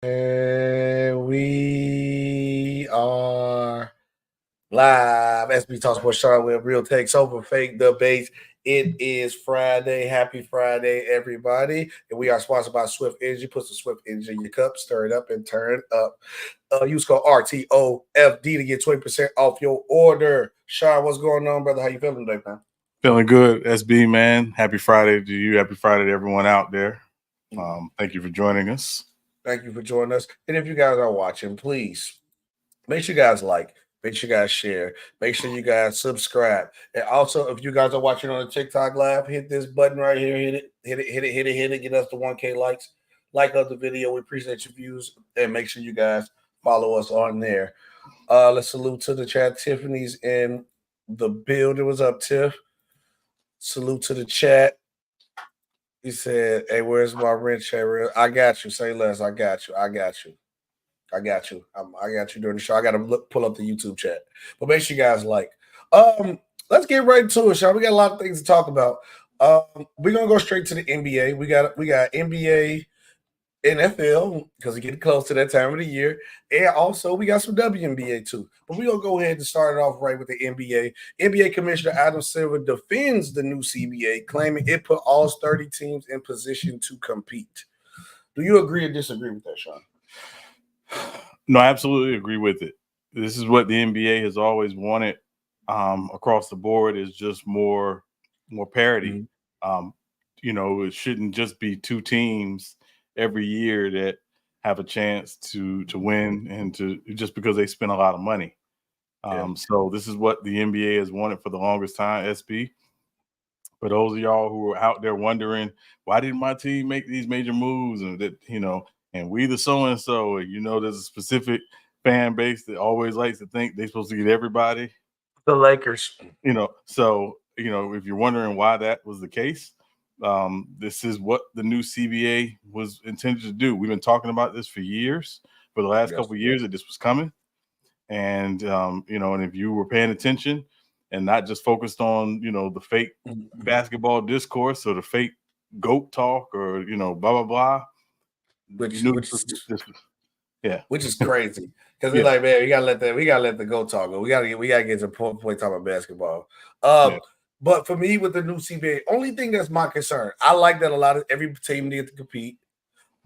And we are live. Sbtalksports and Sean Webb, real takes over fake debates. It is Friday. Happy Friday, everybody. And we are sponsored by Swift Energy. Put some Swift Energy in your cup, stir it up, and turn it up. Use code RTOFD to get 20% off your order. Sean, what's going on, brother? How you feeling today, man? Feeling good, SB, man. Happy Friday to you. Happy Friday to everyone out there. Thank you for joining us. Thank you for joining us. And if you guys are watching, please make sure you guys like, make sure you guys share, make sure you guys subscribe. And also, if you guys are watching on the TikTok live, hit this button right here. Hit it. Get us to 1K likes. Like of the video. We appreciate your views. And make sure you guys follow us on there. Let's salute to the chat. Tiffany's in the building. What's up, Tiff? Salute to the chat. He said, hey, where's my rent check? I got you. Say less. I got you. I got you during the show. I got to pull up the YouTube chat. But make sure you guys like. Let's get right to it, Sean. We got a lot of things to talk about. We're going to go straight to the NBA. We got NBA, NFL, because we're getting close to that time of the year. And also, we got some WNBA, too. But we're going to go ahead and start it off right with the NBA. NBA Commissioner Adam Silver defends the new CBA, claiming it put all 30 teams in position to compete. Do you agree or disagree with that, Sean? No, I absolutely agree with it. This is what the NBA has always wanted across the board, is just more parity. It shouldn't just be two teams every year that have a chance to win, and to just because they spend a lot of money. So this is what the NBA has wanted for the longest time, SB. For those of y'all who are out there wondering, why didn't my team make these major moves? And that, and we the so-and-so, there's a specific fan base that always likes to think they're supposed to get everybody. The Lakers. So if you're wondering why that was the case, this is what the new CBA was intended to do. We've been talking about this for years, for the last couple of years, that this was coming. And, and if you were paying attention and not just focused on, the fake basketball discourse or the fake GOAT talk or, blah, blah, blah. Which is crazy. Because we're like, man, we gotta let the GOAT talk go. We gotta get to point talking about basketball. But for me, with the new CBA, only thing that's my concern, I like that every team needs to compete,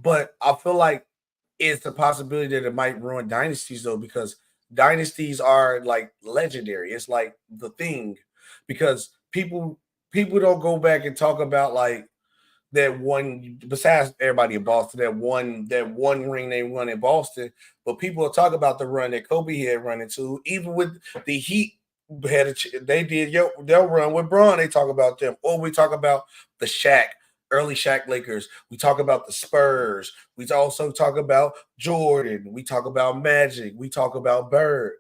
but I feel like it's a possibility that it might ruin dynasties, though, because dynasties are like legendary. It's like the thing, because people don't go back and talk about like that one, besides everybody in Boston, that one ring they won in Boston, but people will talk about the run that Kobe had run into, even with the Heat. They did their run with Bron. They talk about them, or we talk about the early Shaq Lakers. We talk about the Spurs. We also talk about Jordan. We talk about Magic. We talk about Bird.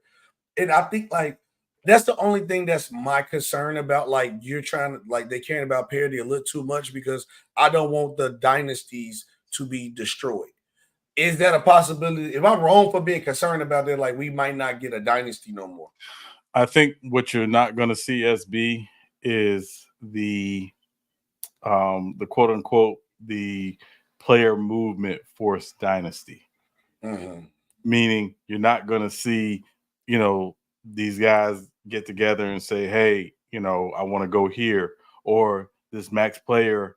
And I think like that's the only thing that's my concern about. Like you're trying to they caring about parity a little too much, because I don't want the dynasties to be destroyed. Is that a possibility? If I'm wrong for being concerned about that, we might not get a dynasty no more. I think what you're not going to see, SB, is the quote unquote the player movement force dynasty. Meaning you're not going to see, these guys get together and say, hey, I want to go here, or this max player,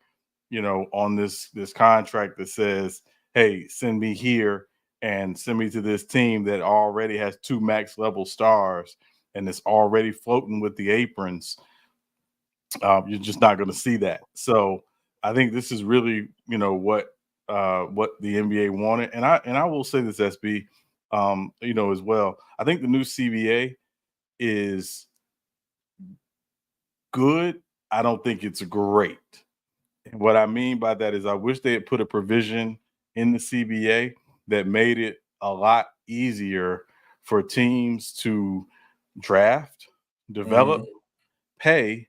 on this contract that says, hey, send me here and send me to this team that already has 2 max level stars and it's already floating with the aprons. You're just not going to see that. So I think this is really, what the NBA wanted. And I will say this, SB, as well. I think the new CBA is good. I don't think it's great. And what I mean by that is I wish they had put a provision in the CBA that made it a lot easier for teams to draft, develop, pay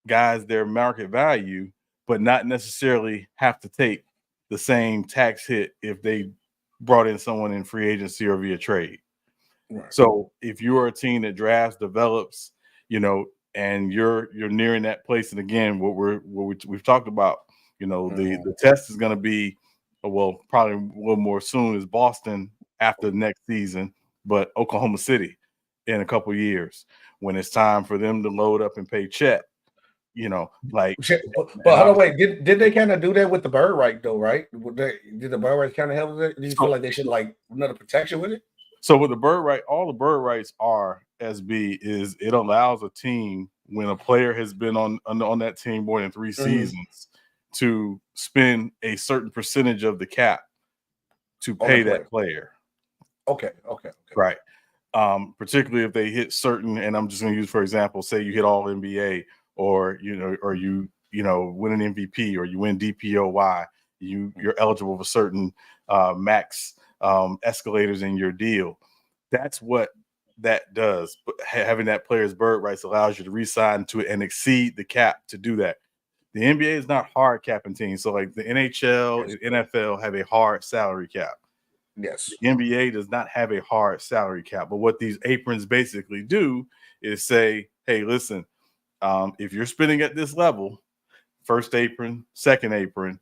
guys their market value, but not necessarily have to take the same tax hit if they brought in someone in free agency or via trade. Right. So if you're a team that drafts, develops, and you're nearing that place, and again, we've talked about, the test is going to be, probably a little more soon is Boston after next season, but Oklahoma City in a couple years when it's time for them to load up and pay check. But hold on, wait. Did they kind of do that with the bird right though? Right? Did the bird rights kind of help with it? Do you feel like they should another protection with it? So with the bird right, all the bird rights are SB is it allows a team when a player has been on that team more than 3 seasons to spend a certain percentage of the cap to pay that player. Okay. Right. Particularly if they hit certain, and I'm just going to use for example, say you hit all NBA. Or you win an MVP, or you win DPOY, you're eligible for certain max escalators in your deal. That's what that does. But having that player's bird rights allows you to re-sign to it and exceed the cap to do that. The NBA is not hard capping teams, so like the NHL and NFL have a hard salary cap. Yes, the NBA does not have a hard salary cap. But what these aprons basically do is say, hey, listen. If you're spending at this level, first apron, second apron,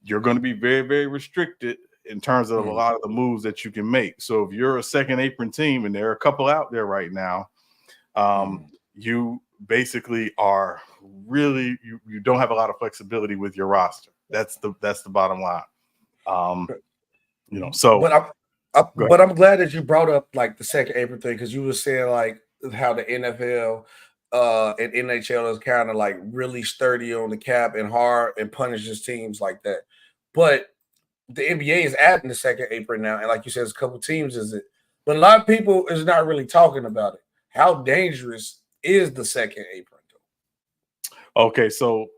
you're going to be very, very restricted in terms of a lot of the moves that you can make. So if you're a second apron team, and there are a couple out there right now, you basically are really you don't have a lot of flexibility with your roster. That's the bottom line. So but I'm glad that you brought up like the second apron thing, because you were saying like how the NFL and NHL is kind of like really sturdy on the cap and hard and punishes teams like that. But the NBA is adding the second apron now, and like you said, it's a couple teams is it, but a lot of people is not really talking about it. How dangerous is the second apron though? Okay, so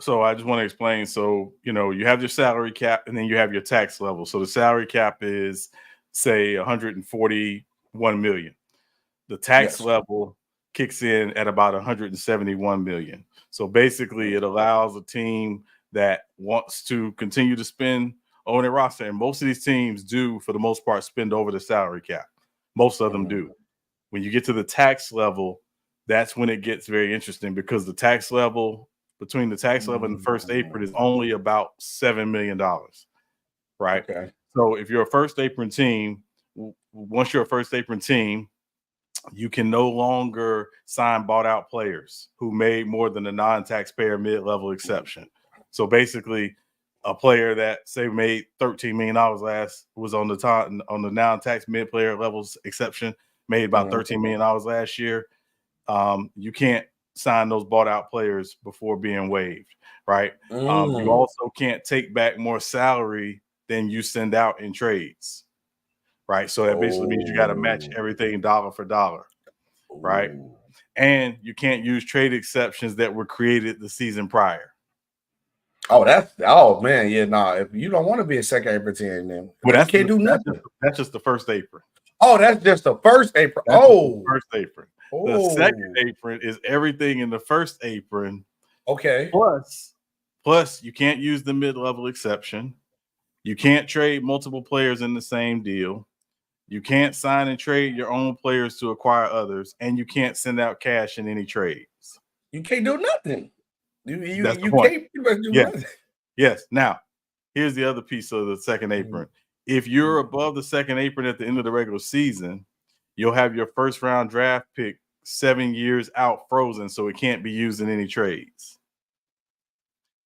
I just want to explain. So you have your salary cap, and then you have your tax level. So the salary cap is say 141 million. The tax level kicks in at about 171 million. So basically it allows a team that wants to continue to spend on their roster. And most of these teams do, for the most part, spend over the salary cap. Most of them do. When you get to the tax level, that's when it gets very interesting, because the tax level, between the tax level and the first apron, is only about $7 million. Right. Okay. So if you're a first apron team, once you're a first apron team, you can no longer sign bought out players who made more than a non-taxpayer mid-level exception. So basically, a player that say made $13 million last was on the non-tax mid-player levels exception, made about $13 million last year. You can't sign those bought out players before being waived, right? You also can't take back more salary than you send out in trades. Right. So that basically means you got to match everything dollar for dollar. Right. And you can't use trade exceptions that were created the season prior. Oh man, yeah, if you don't want to be a second apron team, then you can't do nothing. That's just the first apron. Oh, that's just the first apron. First apron. The second apron is everything in the first apron. Okay. Plus you can't use the mid-level exception. You can't trade multiple players in the same deal. You can't sign and trade your own players to acquire others, and you can't send out cash in any trades. You can't do nothing. That's the You point. can't pretty much do Yes. nothing. Yes. Now, here's the other piece of the second apron. If you're above the second apron at the end of the regular season, you'll have your first round draft pick 7 years out frozen, so it can't be used in any trades.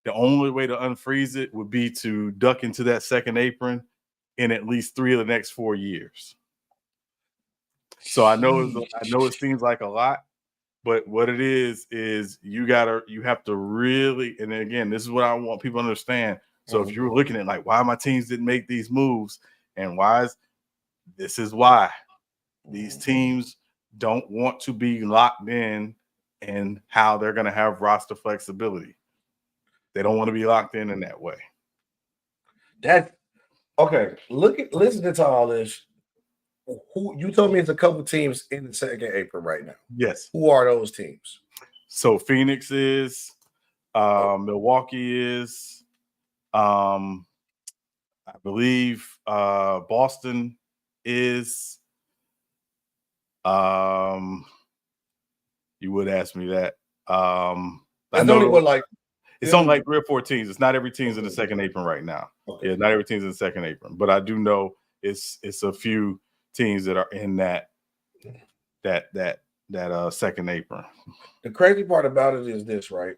The only way to unfreeze it would be to duck into that second apron in at least 3 of the next 4 years. So I know it seems like a lot, but what it is you have to really, and again, this is what I want people to understand. So if you're looking at like why my teams didn't make these moves and this is why these teams don't want to be locked in and how they're going to have roster flexibility. They don't want to be locked in that way. That's okay. Listen to all this. Who you told me it's a couple teams in the second apron right now. Yes. Who are those teams? So Phoenix is, Milwaukee is, I believe Boston is. You would ask me that. I know it's only like 3 or 4 teams. It's not every team's in the second apron right now. Okay. Yeah, not every team's in the second apron, but I do know it's a few teams that are in that second apron. The crazy part about it is this, right?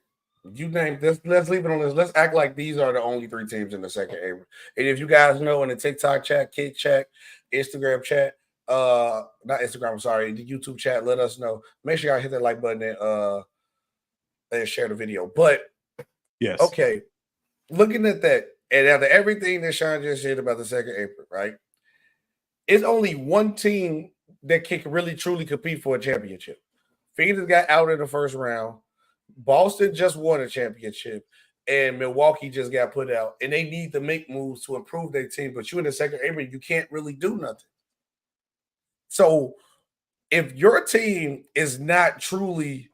You name this. Let's leave it on this. Let's act like these are the only 3 teams in the second apron. And if you guys know in the TikTok chat, Kick chat, Instagram chat, not Instagram, I'm sorry, the YouTube chat, let us know. Make sure y'all hit that like button and share the video. But yes, okay, looking at that, and after everything that Sean just said about the second apron, right? It's only one team that can really truly compete for a championship. Phoenix got out in the first round. Boston just won a championship, and Milwaukee just got put out. And they need to make moves to improve their team. But you in the second apron, you can't really do nothing. So if your team is not truly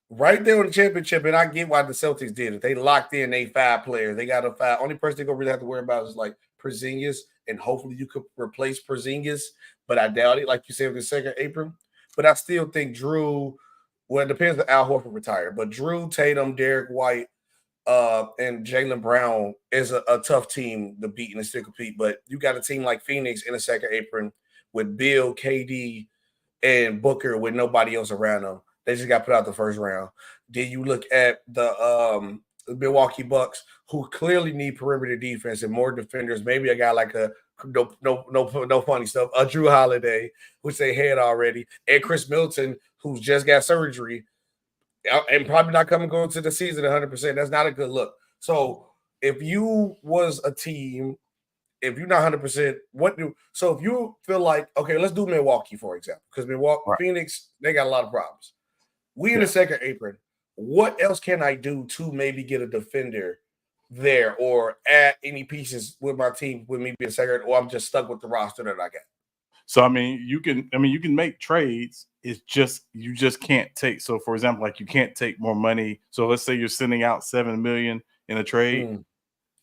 right there on the championship, and I get why the Celtics did it. They locked in 5 players. They got a 5. Only person they're gonna really have to worry about is like Porzingis, and hopefully you could replace Porzingis, but I doubt it, like you said, with the second apron. But I still think Drew, well, it depends on Al Horford retired, but Drew, Tatum, Derek White, and Jaylen Brown is a tough team to beat and still compete. But you got a team like Phoenix in the second apron with Bill, KD, and Booker with nobody else around them. They just got put out the first round. Then you look at the Milwaukee Bucks, who clearly need perimeter defense and more defenders. Maybe a guy like no funny stuff, a Drew Holiday, which they had already, and Chris Middleton, who's just got surgery and probably not going to the season 100%. That's not a good look. So if you was a team, if you're not 100%, so if you feel like, okay, let's do Milwaukee, for example, because Milwaukee, right. Phoenix, they got a lot of problems. We in the second apron. What else can I do to maybe get a defender there or add any pieces with my team with me being second, or I'm just stuck with the roster that I got? So you can make trades. It's just you just can't take. So for example, like you can't take more money. So let's say you're sending out $7 million in a trade.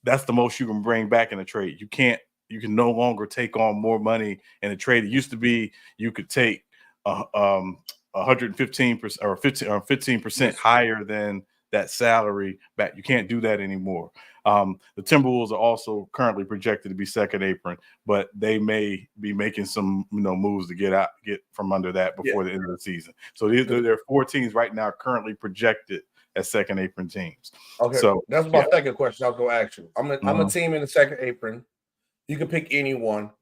That's the most you can bring back in a trade. You can no longer take on more money in a trade. It used to be you could take 115% or 15% higher than that salary back. You can't do that anymore. The Timberwolves are also currently projected to be second apron, but they may be making some moves to get from under that before the end of the season. So there are 4 teams right now currently projected as second apron teams. Okay, so that's my second question. I'll go ask you. I'm a team in the second apron. You can pick anyone.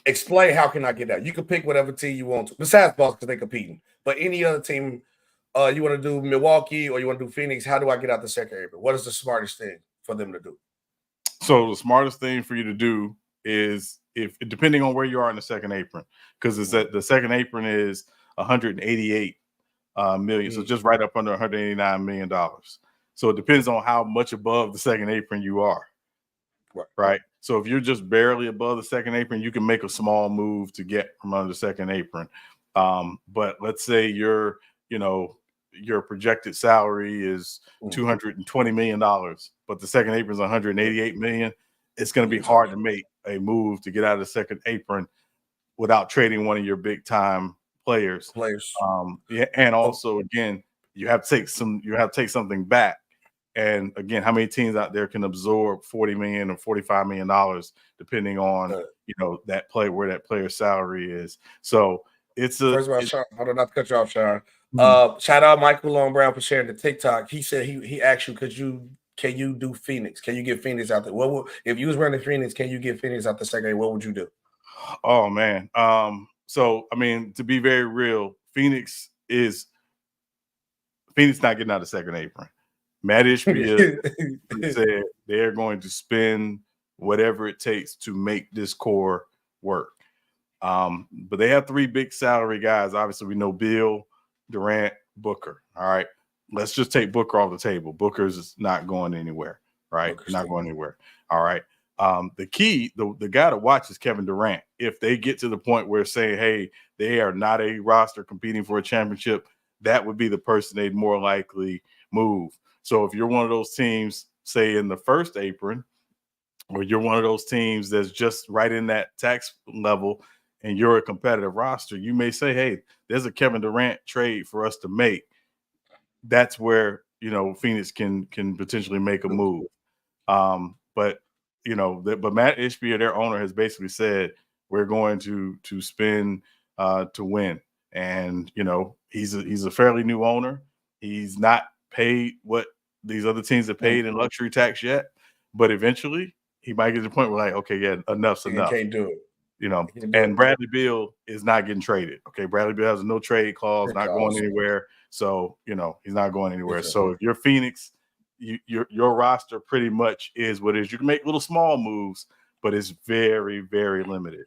Explain how can I get out? You can pick whatever team you want to, besides Boston because they're competing. But any other team, you want to do Milwaukee or you want to do Phoenix, how do I get out the second apron? What is the smartest thing for them to do? So the smartest thing for you to do is, if depending on where you are in the second apron, because the second apron is 188 million, so just right up under 189 million dollars. So it depends on how much above the second apron you are. Right. So if you're just barely above the second apron, you can make a small move to get from under the second apron. But let's say your projected salary is $220 million, but the second apron is 188 million. It's going to be hard to make a move to get out of the second apron without trading one of your big time players. And also, again, you have to take something back. And again, how many teams out there can absorb $40 million or $45 million, depending on that play where that player's salary is. So it's first of all, Sean, hold on, not to cut you off, Sean. Mm-hmm. Shout out Michael Brown for sharing the TikTok. He said he asked you, can you do Phoenix? Can you get Phoenix out there? If you was running Phoenix, can you get Phoenix out the second? What would you do? Oh man. So I mean, to be very real, Phoenix not getting out of Second Apron. Matt Ishbia said they're going to spend whatever it takes to make this core work. But they have 3 big salary guys. Obviously, we know Bill, Durant, Booker. All right. Let's just take Booker off the table. Booker's not going anywhere, right? Not going anywhere. All right. The key, the guy to watch is Kevin Durant. If they get to the point where saying, hey, they are not a roster competing for a championship, that would be the person they'd more likely move. So if you're one of those teams, say in the first apron, or you're one of those teams that's just right in that tax level and you're a competitive roster, you may say, hey, there's a Kevin Durant trade for us to make. That's where, Phoenix can potentially make a move. But Matt Ishbia, their owner, has basically said we're going to spend to win. And, he's a fairly new owner. He's not paid what these other teams have paid in luxury tax yet, but eventually he might get to the point where like, okay, yeah, enough's enough. He can't do it. And Bradley Beal is not getting traded. Okay, Bradley Beal has a no trade clause, not going anywhere. So, he's not going anywhere. So if you're Phoenix, your roster pretty much is what it is. You can make little small moves, but it's very, very limited.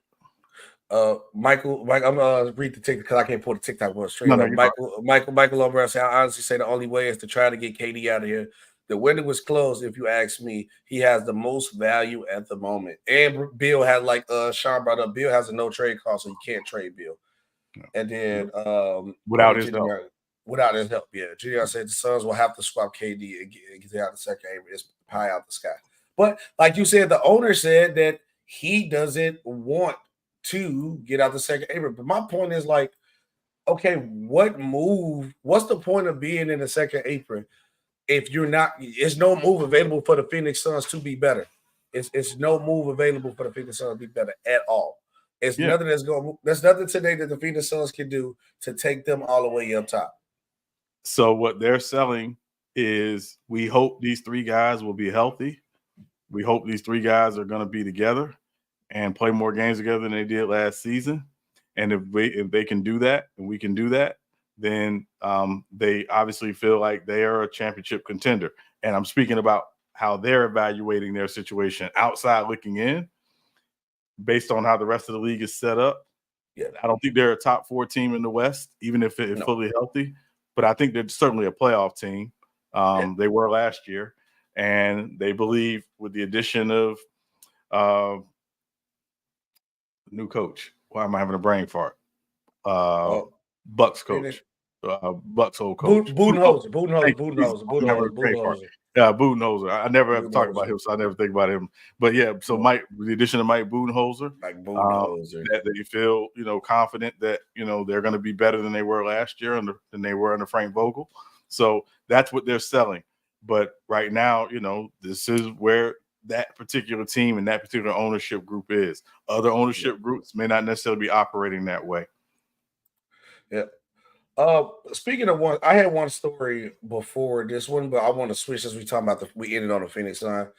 Michael, I'm gonna read the TikTok because I can't pull the TikTok one straight. Michael O'Brien said, I honestly say the only way is to try to get KD out of here. The window was closed. If you ask me, he has the most value at the moment. And Bill had, like Sean brought up, Bill has a no trade clause, so you can't trade Bill. No. And then without his help. Without his help, yeah. Junior said the Suns will have to swap KD and get out the second apron. It's pie out the sky. But like you said, the owner said that he doesn't want to get out the second apron. But my point is like, okay, what's the point of being in the second apron if you're not? It's no move available for the Phoenix Suns to be better. It's no move available for the Phoenix Suns to be better at all. It's nothing there's nothing today that the Phoenix Suns can do to take them all the way up top. So what they're selling is, we hope these 3 guys will be healthy. We hope these 3 guys are going to be together and play more games together than they did last season. And if they can do that, and we can do that, then they obviously feel like they are a championship contender. And I'm speaking about how they're evaluating their situation outside looking in, based on how the rest of the league is set up. Yeah, I don't think they're a top 4 team in the West, even if it's fully healthy. But I think they're certainly a playoff team. They were last year. And they believe with the addition of new coach. Why am I having a brain fart? Bucks coach. Bucks old coach. Budenholzer. Yeah, Budenholzer. I never have to talk about him, so I never think about him. But yeah, so Mike, with the addition of Mike Budenholzer, that they feel, confident that, they're going to be better than they were last year than they were under Frank Vogel. So that's what they're selling. But right now, this is where that particular team and that particular ownership group is. Other ownership groups may not necessarily be operating that way. Yeah. Speaking of one, I had one story before this one, but I want to switch as we talking about we ended on the Phoenix Suns.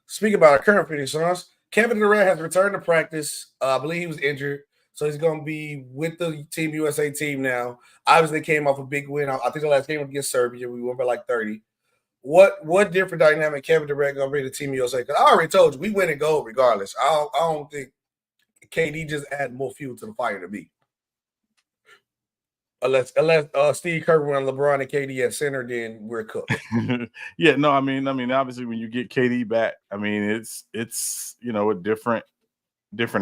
Speaking about our current Phoenix Suns, Kevin Durant has returned to practice. I believe he was injured, so he's going to be with the Team USA team now. Obviously, came off a big win. I think the last game was against Serbia. We won by like 30. What different dynamic Kevin Durant gonna bring to Team USA? Because I already told you we win and gold regardless. I don't think KD just add more fuel to the fire to me. Unless Steve Kerr and LeBron and KD at center, then we're cooked. Yeah, no, I mean, obviously when you get KD back, I mean it's a different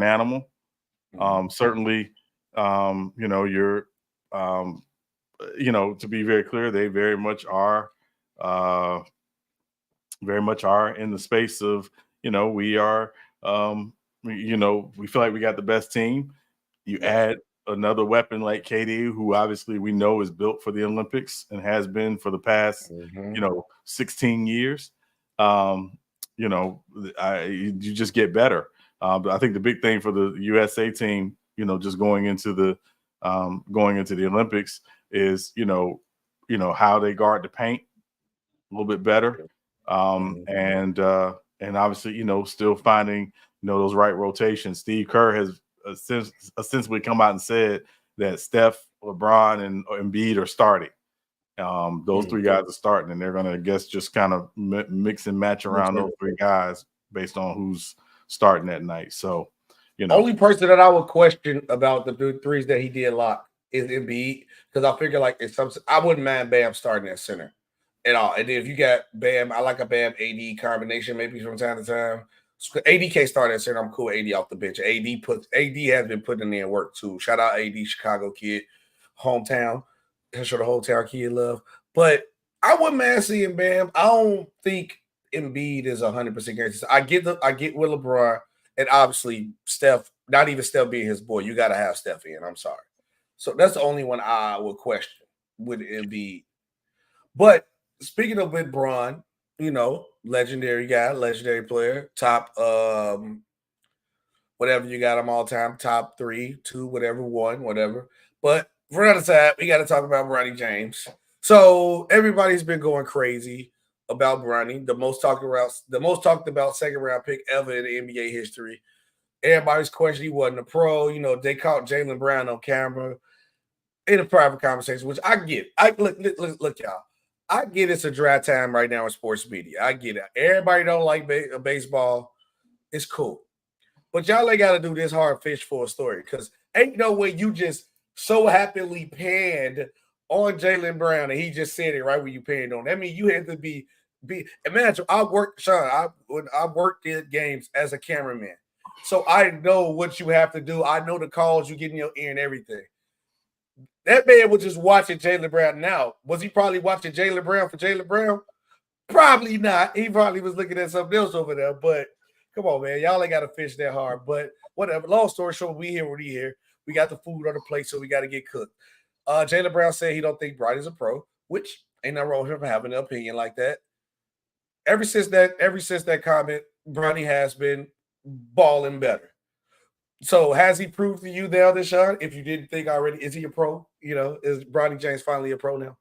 animal. Certainly, you're to be very clear, they very much are in the space of, we are, we feel like we got the best team. You add another weapon like KD, who obviously we know is built for the Olympics and has been for the past, 16 years. You just get better. But I think the big thing for the USA team, just going into the Olympics is, how they guard the paint a little bit better. And obviously, still finding, those right rotations. Steve Kerr has essentially come out and said that Steph, LeBron, and Embiid are starting. Those three guys are starting, and they're going to, I guess, just kind of mix and match around those three guys based on who's starting that night. So, only person that I would question about the threes that he did lock is Embiid, because I figure like I wouldn't mind Bam starting at center at all. And then if you got Bam, I like a Bam AD combination maybe from time to time. AD can't start at center. I'm cool. AD off the bench. AD has been putting in work too. Shout out AD, Chicago kid, hometown. Show the whole town kid love. But I wouldn't mind seeing Bam. I don't think Embiid is 100% guaranteed. I get with LeBron, and obviously Steph. Not even Steph being his boy. You got to have Steph in. I'm sorry. So that's the only one I would question with Embiid. But speaking of with Bron, legendary guy, legendary player, top whatever you got him all time, top 3, 2, whatever, 1, whatever. But for another side, we got to talk about Bronny James. So everybody's been going crazy about Bronny, the most talked about second round pick ever in the NBA history. Everybody's questioning he wasn't a pro. They caught Jaylen Brown on camera in a private conversation, which I get. Look, y'all. I get it's a dry time right now in sports media. I get it. Everybody don't like baseball. It's cool. But y'all ain't got to do this hard fish for a story, because ain't no way you just so happily panned on Jaylen Brown and he just said it right when you panned on. That means you had to be imagine. I worked in games as a cameraman. So I know what you have to do. I know the calls you get in your ear and everything. That man was just watching Jaylen Brown. Now, was he probably watching Jaylen Brown for Jaylen Brown? Probably not. He probably was looking at something else over there. But come on, man. Y'all ain't got to fish that hard. But whatever. Long story short, we here. We got the food on the plate, so we got to get cooked. Jaylen Brown said he don't think Bronny's a pro, which ain't nothing wrong with him having an opinion like that. Ever since that comment, Bronny has been balling better. So has he proved to you now, Deshaun, if you didn't think already, is he a pro? Is Bronny James finally a pro now?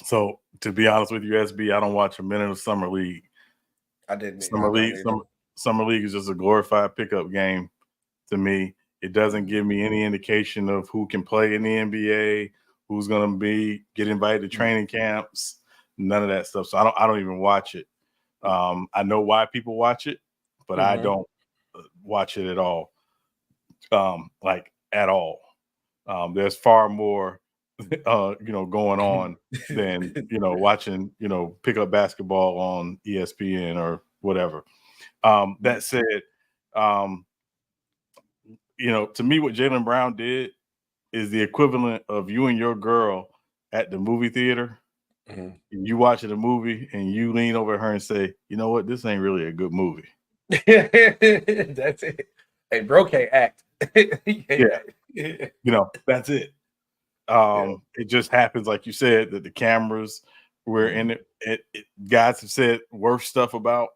So to be honest with you, SB, I don't watch a minute of Summer League. I didn't. Summer League is just a glorified pickup game to me. It doesn't give me any indication of who can play in the NBA, who's going to get invited to training camps, none of that stuff. So I don't even watch it. I know why people watch it, but I don't watch it at all. At all. There's far more, going on than, watching, pickup basketball on ESPN or whatever. That said, to me, what Jaylen Brown did is the equivalent of you and your girl at the movie theater. And you watching a movie and you lean over her and say, you know what, this ain't really a good movie. That's it. Hey, bro can't act. Yeah. That's it. It just happens, like you said, that the cameras were in it. Guys have said worse stuff about,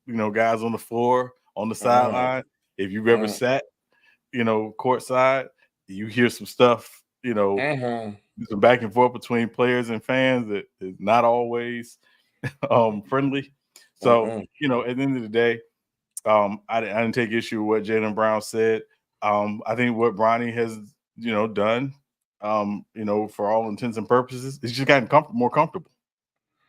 guys on the floor, on the sideline. If you've ever sat, courtside, you hear some stuff, some back and forth between players and fans that is not always friendly. So, at the end of the day, I didn't take issue with what Jaylen Brown said. I think what Bronny has, done, for all intents and purposes, it's just gotten more comfortable.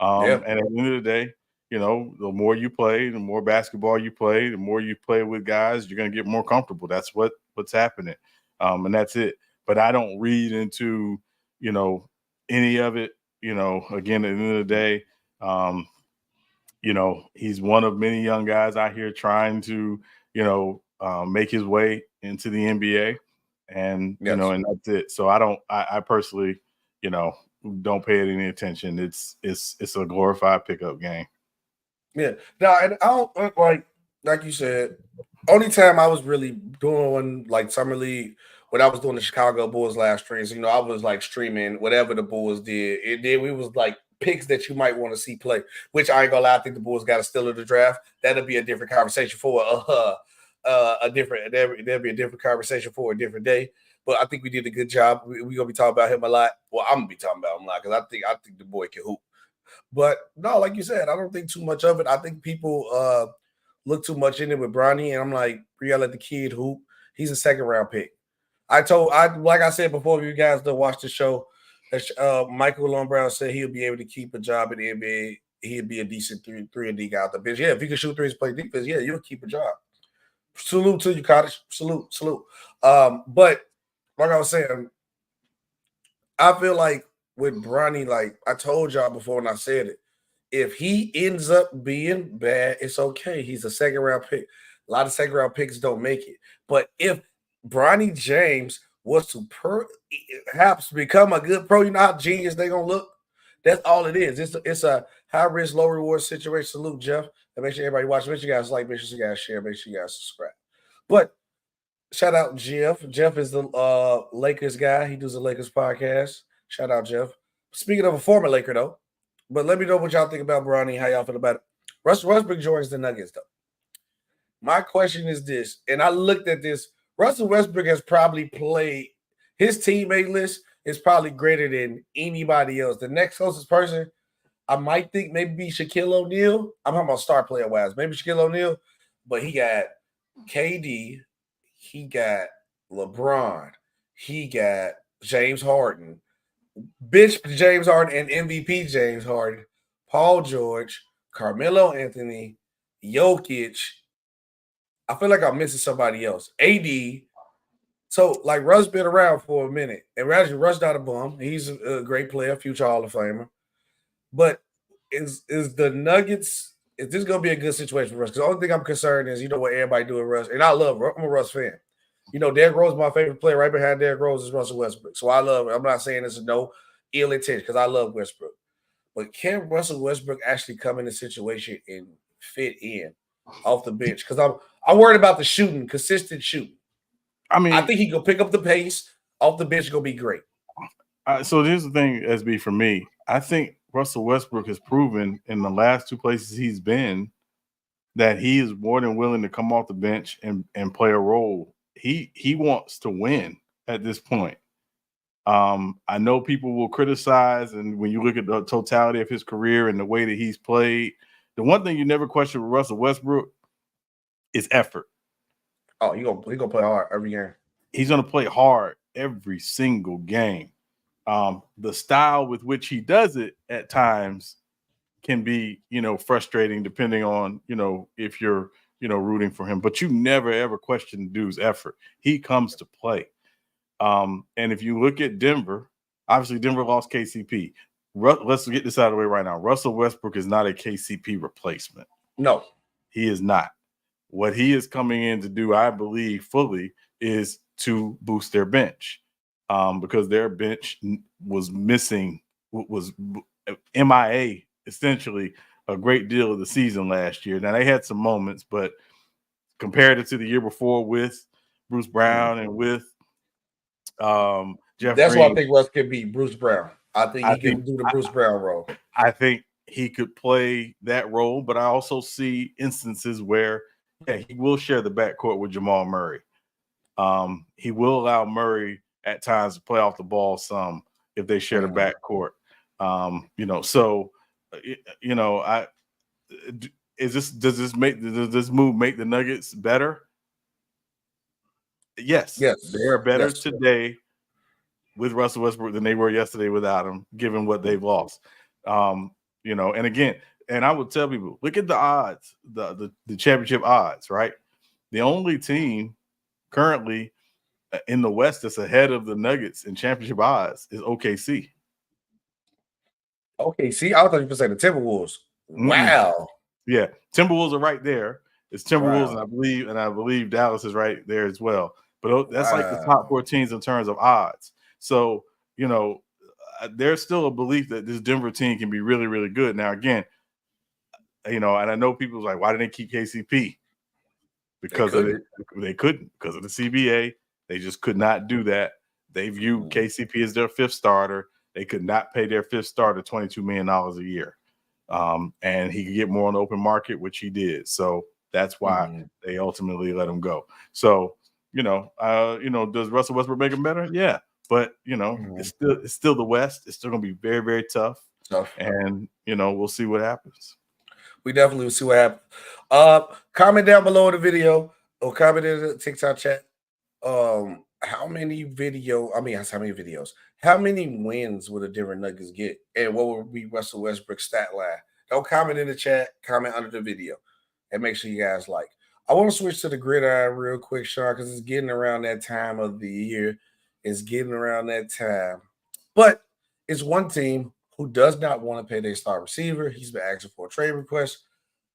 And at the end of the day, the more you play, the more basketball you play, the more you play with guys, you're going to get more comfortable. That's what's happening. And that's it. But I don't read into, any of it. Again, at the end of the day, he's one of many young guys out here trying to, make his way into the NBA. And, and that's it. So I personally, don't pay it any attention. It's a glorified pickup game. Yeah. Now, and I don't like you said, only time I was really doing like summer league when I was doing the Chicago Bulls live streams, I was like streaming whatever the Bulls did. And then we was like picks that you might want to see play, which I ain't gonna lie, I think the Bulls got to steal of the draft. That'll be a different conversation for there'll be a different conversation for a different day. But I think we did a good job. We're gonna be talking about him a lot. Well, I'm gonna be talking about him a lot because I think the boy can hoop. But no, like you said, I don't think too much of it. I think people look too much in it with Bronny, and I'm like, we gotta let the kid hoop. He's a second round pick. Like I said before, if you guys don't watch the show, Michael Malone Brown said he'll be able to keep a job in the NBA. He'd be a decent 3-and-D guy out the bench. Yeah, if he can shoot threes, play defense, yeah, you'll keep a job. Salute to you, Cottage. Salute. But like I was saying, I feel like with Bronny, like I told y'all before and I said it, if he ends up being bad, it's okay. He's a second round pick. A lot of second round picks don't make it. But if Bronny James was to perhaps become a good pro, you know how genius they're gonna look? That's all it is. It's a high risk, low reward situation. Salute, Jeff. And make sure everybody watch. Make sure you guys like, make sure you guys share, make sure you guys subscribe. But shout out Jeff. Jeff is the Lakers guy. He does the Lakers podcast. Shout out Jeff. Speaking of a former Laker, though, but let me know what y'all think about Bronny, how y'all feel about it. Russell Westbrook joins the Nuggets, though. My question is this, and I looked at this. Russell Westbrook has probably played, his teammate list is probably greater than anybody else. The next closest person, I might think maybe Shaquille O'Neal. I'm talking about star player wise. Maybe Shaquille O'Neal, but he got KD, he got LeBron, he got James Harden, bitch James Harden and MVP James Harden, Paul George, Carmelo Anthony, Jokic. I feel like I'm missing somebody else. AD. So, like, Russ been around for a minute. And Russ not a bum. He's a great player, future Hall of Famer. But is the Nuggets, is this going to be a good situation for Russ? Because the only thing I'm concerned is, what everybody do with Russ. And I'm a Russ fan. Derrick Rose is my favorite player. Right behind Derrick Rose is Russell Westbrook. So I love it. I'm not saying this is no ill intent because I love Westbrook. But can Russell Westbrook actually come in a situation and fit in off the bench? Because I'm worried about the shooting, consistent shooting. I think he can pick up the pace off the bench. Going to be great. So here's the thing, SB, for me. I think Russell Westbrook has proven in the last two places he's been that he is more than willing to come off the bench and play a role. He wants to win at this point. I know people will criticize, and when you look at the totality of his career and the way that he's played, the one thing you never question with Russell Westbrook is effort. Oh, he's gonna play hard every game. He's gonna play hard every single game. The style with which he does it at times can be, frustrating depending on, if you're, rooting for him. But you never ever question the dude's effort. He comes to play. And if you look at Denver, obviously Denver lost KCP. Let's get this out of the way right now. Russell Westbrook is not a KCP replacement. No, he is not. What he is coming in to do, I believe fully, is to boost their bench because their bench was missing, was MIA essentially a great deal of the season last year. Now they had some moments, but compared it to the year before with Bruce Brown and with Jeff That's Green, why I think Russ can be Bruce Brown. I think he can do the Bruce Brown role. I think he could play that role, but I also see instances where he will share the backcourt with Jamal Murray. He will allow Murray at times to play off the ball some if they share the backcourt. Does this move make the Nuggets better? Yes. They are better today with Russell Westbrook than they were yesterday without him, given what they've lost. And again, and I would tell people, look at the odds, the championship odds, right? The only team currently in the West that's ahead of the Nuggets in championship odds is OKC. OKC? I thought you were saying the Timberwolves. Wow. Yeah, Timberwolves are right there. It's Timberwolves, and I believe Dallas is right there as well. But that's like the top 4 teams in terms of odds. So, there's still a belief that this Denver team can be really, really good. Now, again, and I know people's like, why didn't they keep KCP? Because they couldn't, because of the CBA They just could not do that. They viewed KCP as their fifth starter. They could not pay their fifth starter $22 million a year. And he could get more on the open market, which he did. So that's why they ultimately let him go. So, does Russell Westbrook make him better? Yeah. But, it's still the West. It's still going to be very, very tough. And, we'll see what happens. We definitely will see what happens. Comment down below in the video or comment in the TikTok chat. How many videos? How many wins will the Denver Nuggets get? And what will be Russell Westbrook's stat line? Don't comment in the chat. Comment under the video. And make sure you guys like. I want to switch to the gridiron real quick, Sean, because it's getting around that time of the year. It's getting around that time. But it's one team who does not want to pay their star receiver. He's been asking for a trade request.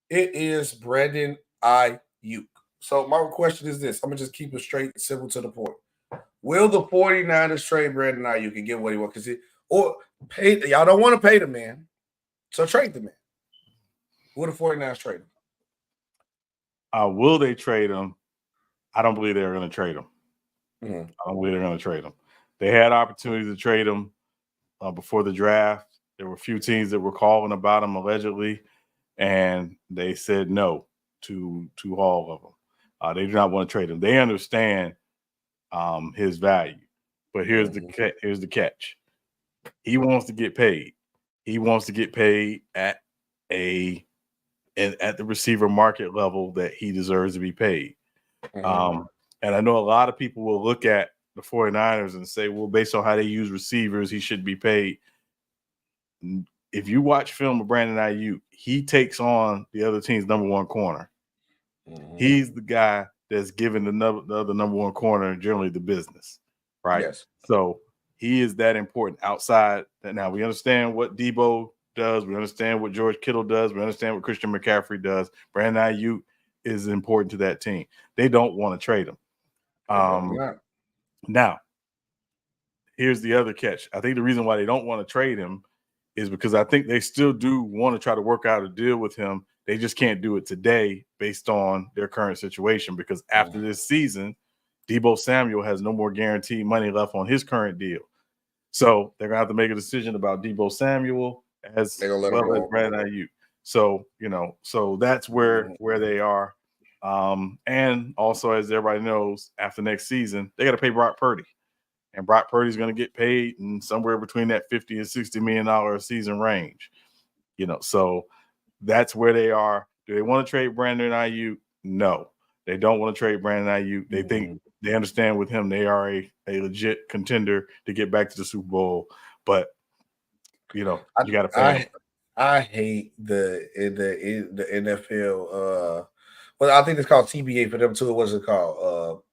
It is Brandon Aiyuk. So my question is this. I'm going to just keep it straight and simple to the point. Will the 49ers trade Brandon Aiyuk and get what he wants? Y'all don't want to pay the man, so trade the man. Will the 49ers trade him? Will they trade him? I don't believe they're going to trade him. I don't believe they're going to trade him. They had opportunities to trade him before the draft. There were a few teams that were calling about him allegedly, and they said no to all of them. They do not want to trade him. They understand his value, but here's the catch. He wants to get paid. He wants to get paid at the receiver market level that he deserves to be paid. And I know a lot of people will look at the 49ers and say, well, based on how they use receivers, he should be paid. If you watch film of Brandon Aiyuk, he takes on the other team's number one corner. He's the guy that's giving the other number one corner generally the business, right? Yes. So he is that important outside. Now we understand what Debo does. We understand what George Kittle does. We understand what Christian McCaffrey does. Brandon Aiyuk is important to that team. They don't want to trade him. Now, here's the other catch. I think the reason why they don't want to trade him is because I think they still do want to try to work out a deal with him. They just can't do it today based on their current situation, because after this season, Debo Samuel has no more guaranteed money left on his current deal. So they're going to have to make a decision about Debo Samuel as well as Brandon Aiyuk. So, so that's where they are. And also, as everybody knows, after next season, they got to pay Brock Purdy. And Brock Purdy's going to get paid in somewhere between that $50 and $60 million a season range. So that's where they are. Do they want to trade Brandon Aiyuk? No, they don't want to trade Brandon Aiyuk. They think they understand with him they are a legit contender to get back to the Super Bowl. But you got to pay. I hate the NFL. Well, I think it's called CBA for them too. What's it called?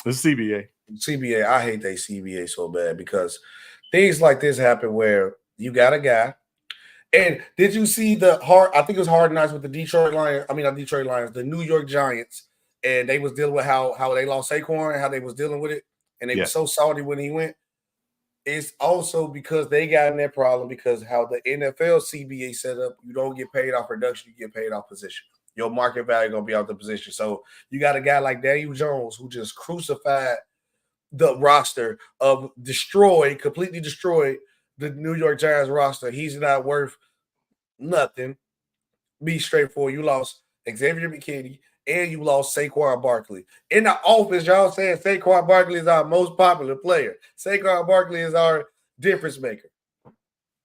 It's CBA. CBA. I hate that CBA so bad because things like this happen where you got a guy. And did you see I think it was Hard Knocks with the Detroit Lions. I mean, not Detroit Lions, the New York Giants. And they was dealing with how they lost Saquon and how they was dealing with it. And they were so salty when he went. It's also because they got in that problem because how the NFL CBA set up, you don't get paid off production, you get paid off position. Your market value going to be off the position. So you got a guy like Daniel Jones who just crucified the roster completely destroyed the New York Giants roster. He's not worth nothing. Be straightforward. You lost Xavier McKinney and you lost Saquon Barkley. In the office, y'all saying Saquon Barkley is our most popular player. Saquon Barkley is our difference maker.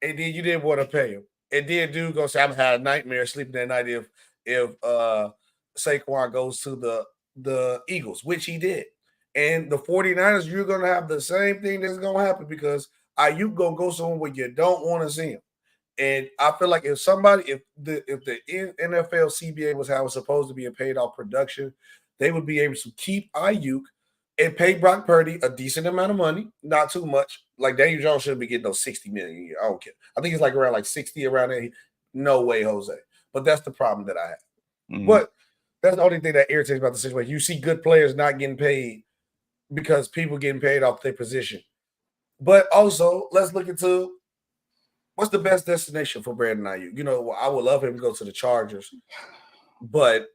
And then you didn't want to pay him. And then dude goes, I'm having a nightmare sleeping that night if Saquon goes to the Eagles, which he did. And the 49ers, you're going to have the same thing that's going to happen because Aiyuk going to go somewhere where you don't want to see him. And I feel like if the NFL CBA was how it was supposed to be and paid off production, they would be able to keep Aiyuk and pay Brock Purdy a decent amount of money, not too much. Like Daniel Jones shouldn't be getting those $60 million a year. I don't care. I think it's like around like 60 around there. No way, Jose. But that's the problem that I have. But that's the only thing that irritates about the situation. You see good players not getting paid because people getting paid off their position. But also, let's look into what's the best destination for Brandon Aiyuk. I would love him to go to the Chargers, but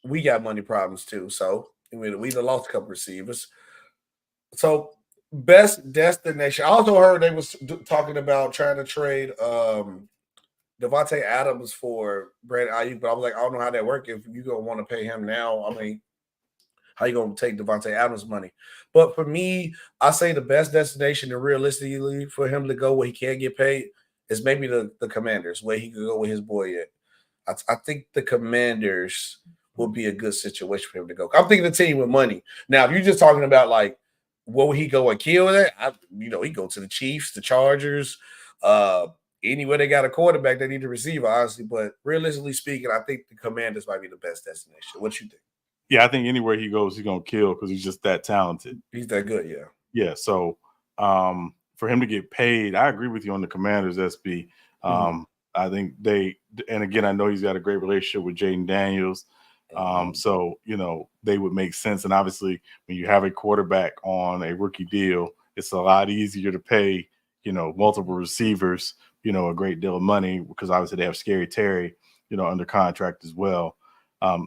we got money problems too. So we done lost a couple receivers. So best destination. I also heard they was talking about trying to trade Devontae Adams for Brandon Aiyuk, but I was like, I don't know how that works. If you gonna want to pay him now, I mean, how you gonna take Devontae Adams' money? But for me, I say the best destination and realistically for him to go where he can get paid is maybe the Commanders, where he could go with his boy at. I think the Commanders will be a good situation for him to go. I'm thinking the team with money. Now, if you're just talking about like where would he go and kill that, he go to the Chiefs, the Chargers, anywhere they got a quarterback, they need a receiver, honestly. But realistically speaking, I think the Commanders might be the best destination. What you think? Yeah, I think anywhere he goes, he's gonna kill because he's just that talented. He's that good, yeah. Yeah. So for him to get paid, I agree with you on the Commanders, SB. I think and again, I know he's got a great relationship with Jaden Daniels. So, they would make sense. And obviously, when you have a quarterback on a rookie deal, it's a lot easier to pay, multiple receivers, a great deal of money because obviously they have Scary Terry, under contract as well.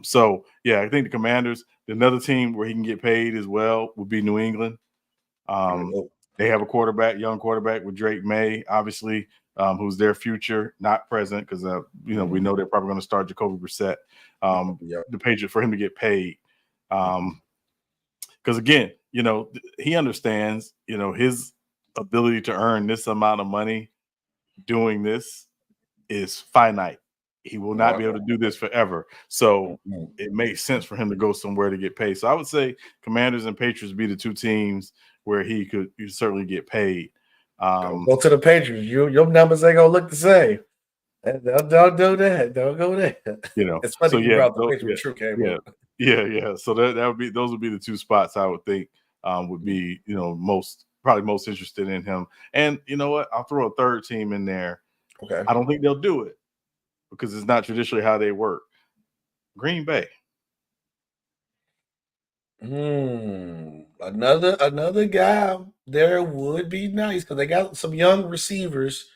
So, yeah, I think the Commanders, another team where he can get paid as well would be New England. They have a young quarterback with Drake May, obviously, who's their future, not present, because we know they're probably going to start Jacoby Brissett. The Patriots for him to get paid, because again, he understands, his ability to earn this amount of money doing this is finite. He will not be able to do this forever. So it makes sense for him to go somewhere to get paid. So I would say Commanders and Patriots be the two teams where he could certainly get paid. Go to the Patriots. Your numbers ain't gonna look the same. Don't do that. Don't go there. It's funny so you brought the Patriots true came up. Yeah. So those would be the two spots I would think would be probably most interested in him. And you know what? I'll throw a third team in there. Okay. I don't think they'll do it because it's not traditionally how they work. Green Bay. Another guy there would be nice because they got some young receivers.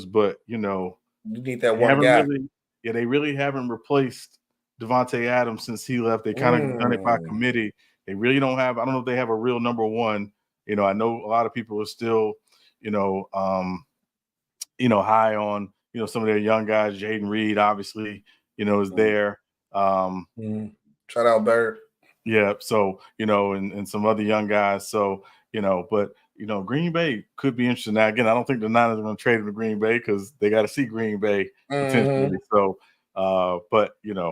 But you need that one guy. They really haven't replaced Devontae Adams since he left. They kind of done it by committee. They really don't have. I don't know if they have a real number one. I know a lot of people are still, high on some of their young guys. Jaden Reed, obviously, is there. Shout out Bird. Yeah. So, and some other young guys. So, but Green Bay could be interesting. Now, again, I don't think the Niners are going to trade him to Green Bay because they got to see Green Bay potentially. So, but yeah,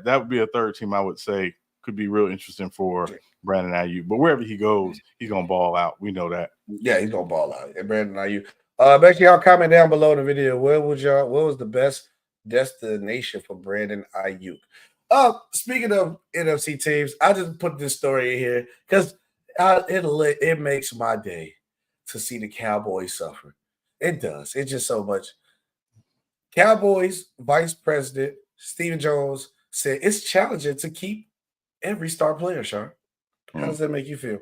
that would be a third team I would say could be real interesting for Brandon Aiyuk. But wherever he goes, he's going to ball out. We know that. Yeah, he's going to ball out. And Brandon Aiyuk. Make sure y'all comment down below in the video. What was the best destination for Brandon Aiyuk? Speaking of NFC teams, I just put this story in here because it makes my day to see the Cowboys suffer. It does. It's just so much. Cowboys Vice President Stephen Jones said it's challenging to keep every star player, Sean. How does that make you feel?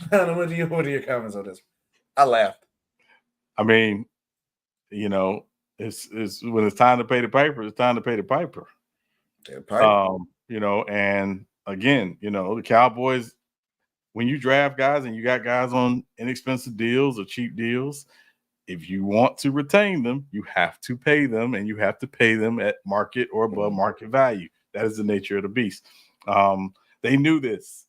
What are your comments on this? I laughed. I mean, it's when it's time to pay the piper, it's time to pay the piper. And again, the Cowboys, when you draft guys and you got guys on inexpensive deals or cheap deals, if you want to retain them, you have to pay them, and you have to pay them at market or above market value. That is the nature of the beast. They knew this.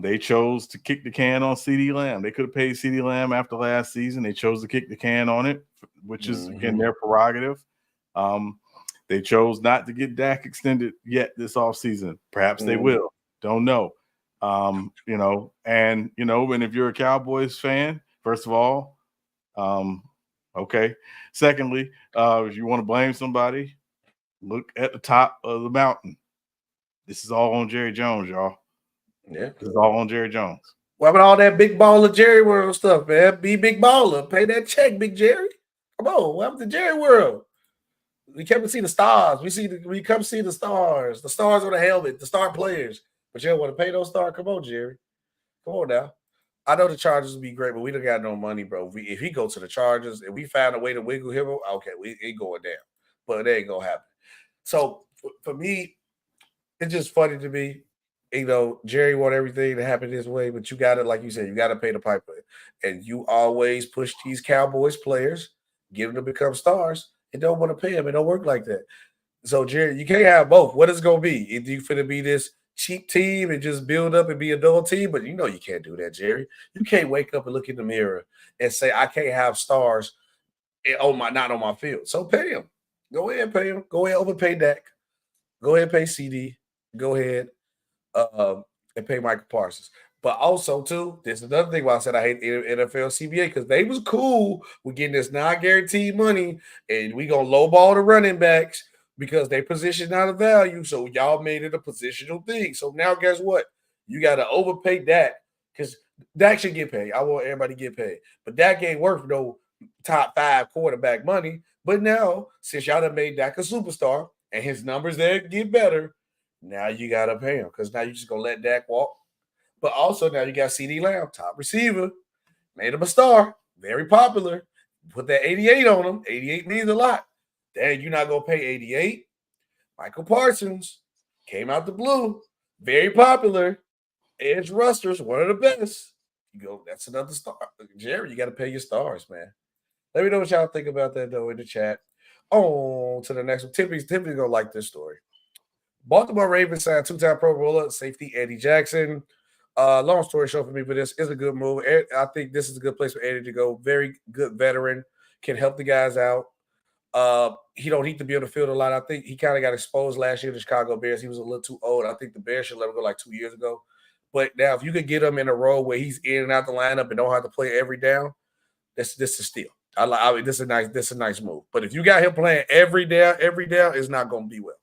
They chose to kick the can on CeeDee Lamb. They could have paid CeeDee Lamb after last season. They chose to kick the can on it, which is, again, their prerogative. They chose not to get Dak extended yet this offseason. Perhaps they will. Don't know. And if you're a Cowboys fan, first of all, okay. Secondly, if you want to blame somebody, look at the top of the mountain. This is all on Jerry Jones, y'all. Yeah. This is all on Jerry Jones. What about all that big baller Jerry World stuff, man? Be big baller. Pay that check, big Jerry. Come on. What happened to Jerry World? We come to see the stars. We come see the stars. The stars on the helmet, the star players. But you don't want to pay those stars. Come on, Jerry. Come on now. I know the Chargers would be great, but we don't got no money, bro. If he go to the Chargers and we find a way to wiggle him, okay, we ain't going down. But it ain't gonna happen. So for me, it's just funny to me. Jerry want everything to happen this way, but you got to, like you said, you got to pay the piper. And you always push these Cowboys players, get them to become stars, and don't want to pay them. It don't work like that. So, Jerry, you can't have both. What is it going to be? Is you finna be this cheap team and just build up and be a dull team? But you can't do that, Jerry. You can't wake up and look in the mirror and say, I can't have stars not on my field. So pay him. Go ahead and pay him. Go ahead and overpay Dak. Go ahead and pay CD. Go ahead and pay Michael Parsons. But also, too, there's another thing why I said I hate NFL CBA, because they was cool with getting this non-guaranteed money, and we going to lowball the running backs because they position out of value. So y'all made it a positional thing. So now guess what? You got to overpay Dak, because Dak should get paid. I want everybody to get paid. But Dak ain't worth no top 5 quarterback money. But now, since y'all done made Dak a superstar and his numbers there get better, now you got to pay him, because now you're just going to let Dak walk. But also now you got CD Lamb, top receiver, made him a star, very popular. Put that 88 on him. 88 means a lot. Dang, you're not going to pay 88? Michael Parsons came out the blue, very popular. Edge rusters, one of the best. You go, that's another star. Jerry, you got to pay your stars, man. Let me know what y'all think about that, though, in the chat. On to the next one. Tiffany's going to like this story. Baltimore Ravens signed 2-time Pro Bowler safety Eddie Jackson. Long story short for me, but this is a good move. I think this is a good place for Eddie to go. Very good veteran, can help the guys out. He don't need to be on the field a lot. I think he kind of got exposed last year to the Chicago Bears. He was a little too old. I think the Bears should let him go like 2 years ago. But now, if you could get him in a role where he's in and out the lineup and don't have to play every down, this is steal. I mean, this is a nice move. But if you got him playing every down, it's not going to be well.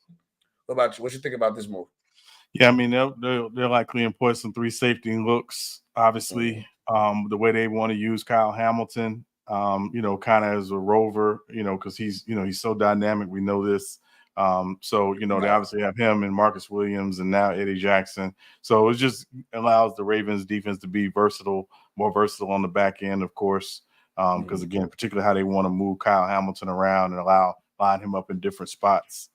What about you? What you think about this move? Yeah, I mean, they're likely employ some 3 safety looks. Obviously, the way they want to use Kyle Hamilton, kind of as a rover, because he's so dynamic. We know this. So they obviously have him and Marcus Williams and now Eddie Jackson. So it just allows the Ravens defense to be more versatile on the back end, of course. Because again, particularly how they want to move Kyle Hamilton around and line him up in different spots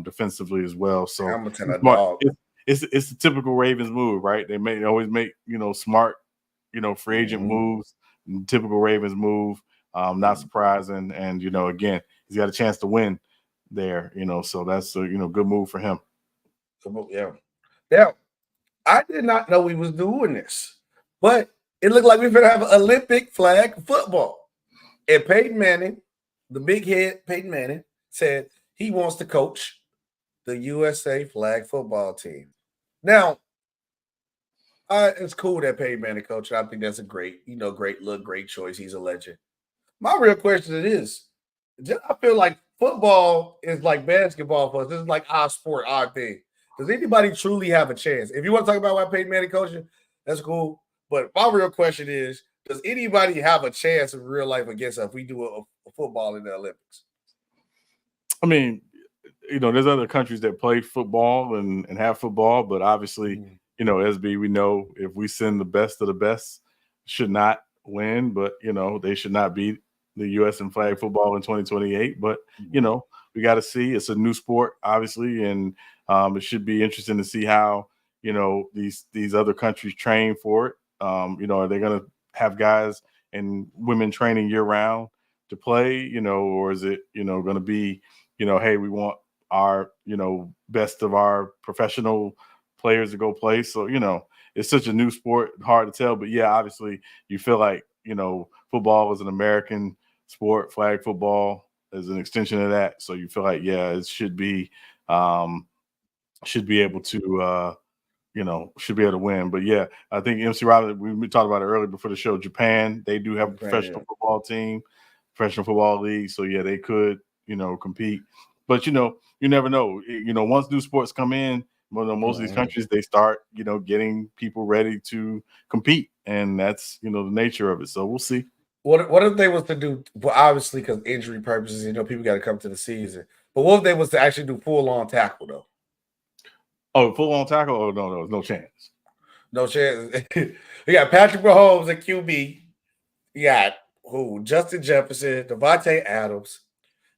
defensively as well. So Hamilton, a dog. It's the typical Ravens move, right? They always make smart, free agent moves. Typical Ravens move. Not surprising, and again, he's got a chance to win there. So that's a good move for him. Yeah. Now, I did not know we was doing this, but it looked like we're gonna have an Olympic flag football. And Peyton Manning, the big head Peyton Manning, said he wants to coach the USA flag football team. Now, it's cool that Peyton Manning coach. I think that's a great look, great choice. He's a legend. My real question is, I feel like football is like basketball for us. This is like our sport, our thing. Does anybody truly have a chance? If you want to talk about why Peyton Manning coaching, that's cool. But my real question is, does anybody have a chance in real life against us if we do a football in the Olympics? I mean, there's other countries that play football and have football, but obviously, SB, we know if we send the best of the best, should not win, but, they should not beat the U.S. in flag football in 2028. But, we got to see. It's a new sport, obviously, and it should be interesting to see how, these other countries train for it. Are they going to have guys and women training year-round to play, or is it, going to be, hey, we want our, best of our professional players to go play. So, it's such a new sport, hard to tell. But, yeah, obviously you feel like, football is an American sport, flag football is an extension of that. So you feel like, yeah, it should be able to, should be able to win. But, yeah, I think MC Riley, we talked about it earlier before the show, Japan, they do have a professional football team, professional football league. So, yeah, they could, compete. But, you never know. Once new sports come in, most of these countries, they start, getting people ready to compete. And that's, the nature of it. So we'll see. What if they was to do, well, obviously, because injury purposes, people got to come to the season. But what if they was to actually do full-on tackle, though? Oh, full-on tackle? Oh, no, no chance. No chance. You got Patrick Mahomes at QB. You got Justin Jefferson, Devontae Adams,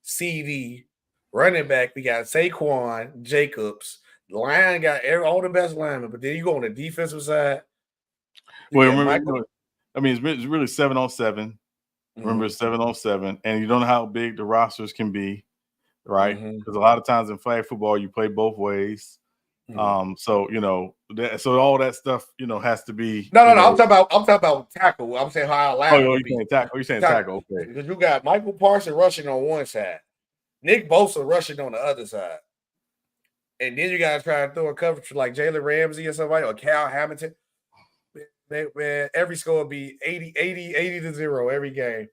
CD, running back. We got Saquon, Jacobs, line got all the best linemen, but then you go on the defensive side. Well, remember, I mean, it's really 7-on-7. Remember, it's 7-on-7, and you don't know how big the rosters can be, right? Because a lot of times in flag football, you play both ways. So so all that stuff, has to be. No. I'm talking about tackle. I'm saying how line. Oh, you're saying tackle. You're saying tackle. Okay. Because you got Michael Parsons rushing on one side, Nick Bosa rushing on the other side, and then you got to try to throw a coverage like Jalen Ramsey or somebody or Cal Hamilton. Man, every score will be 80-0 every game.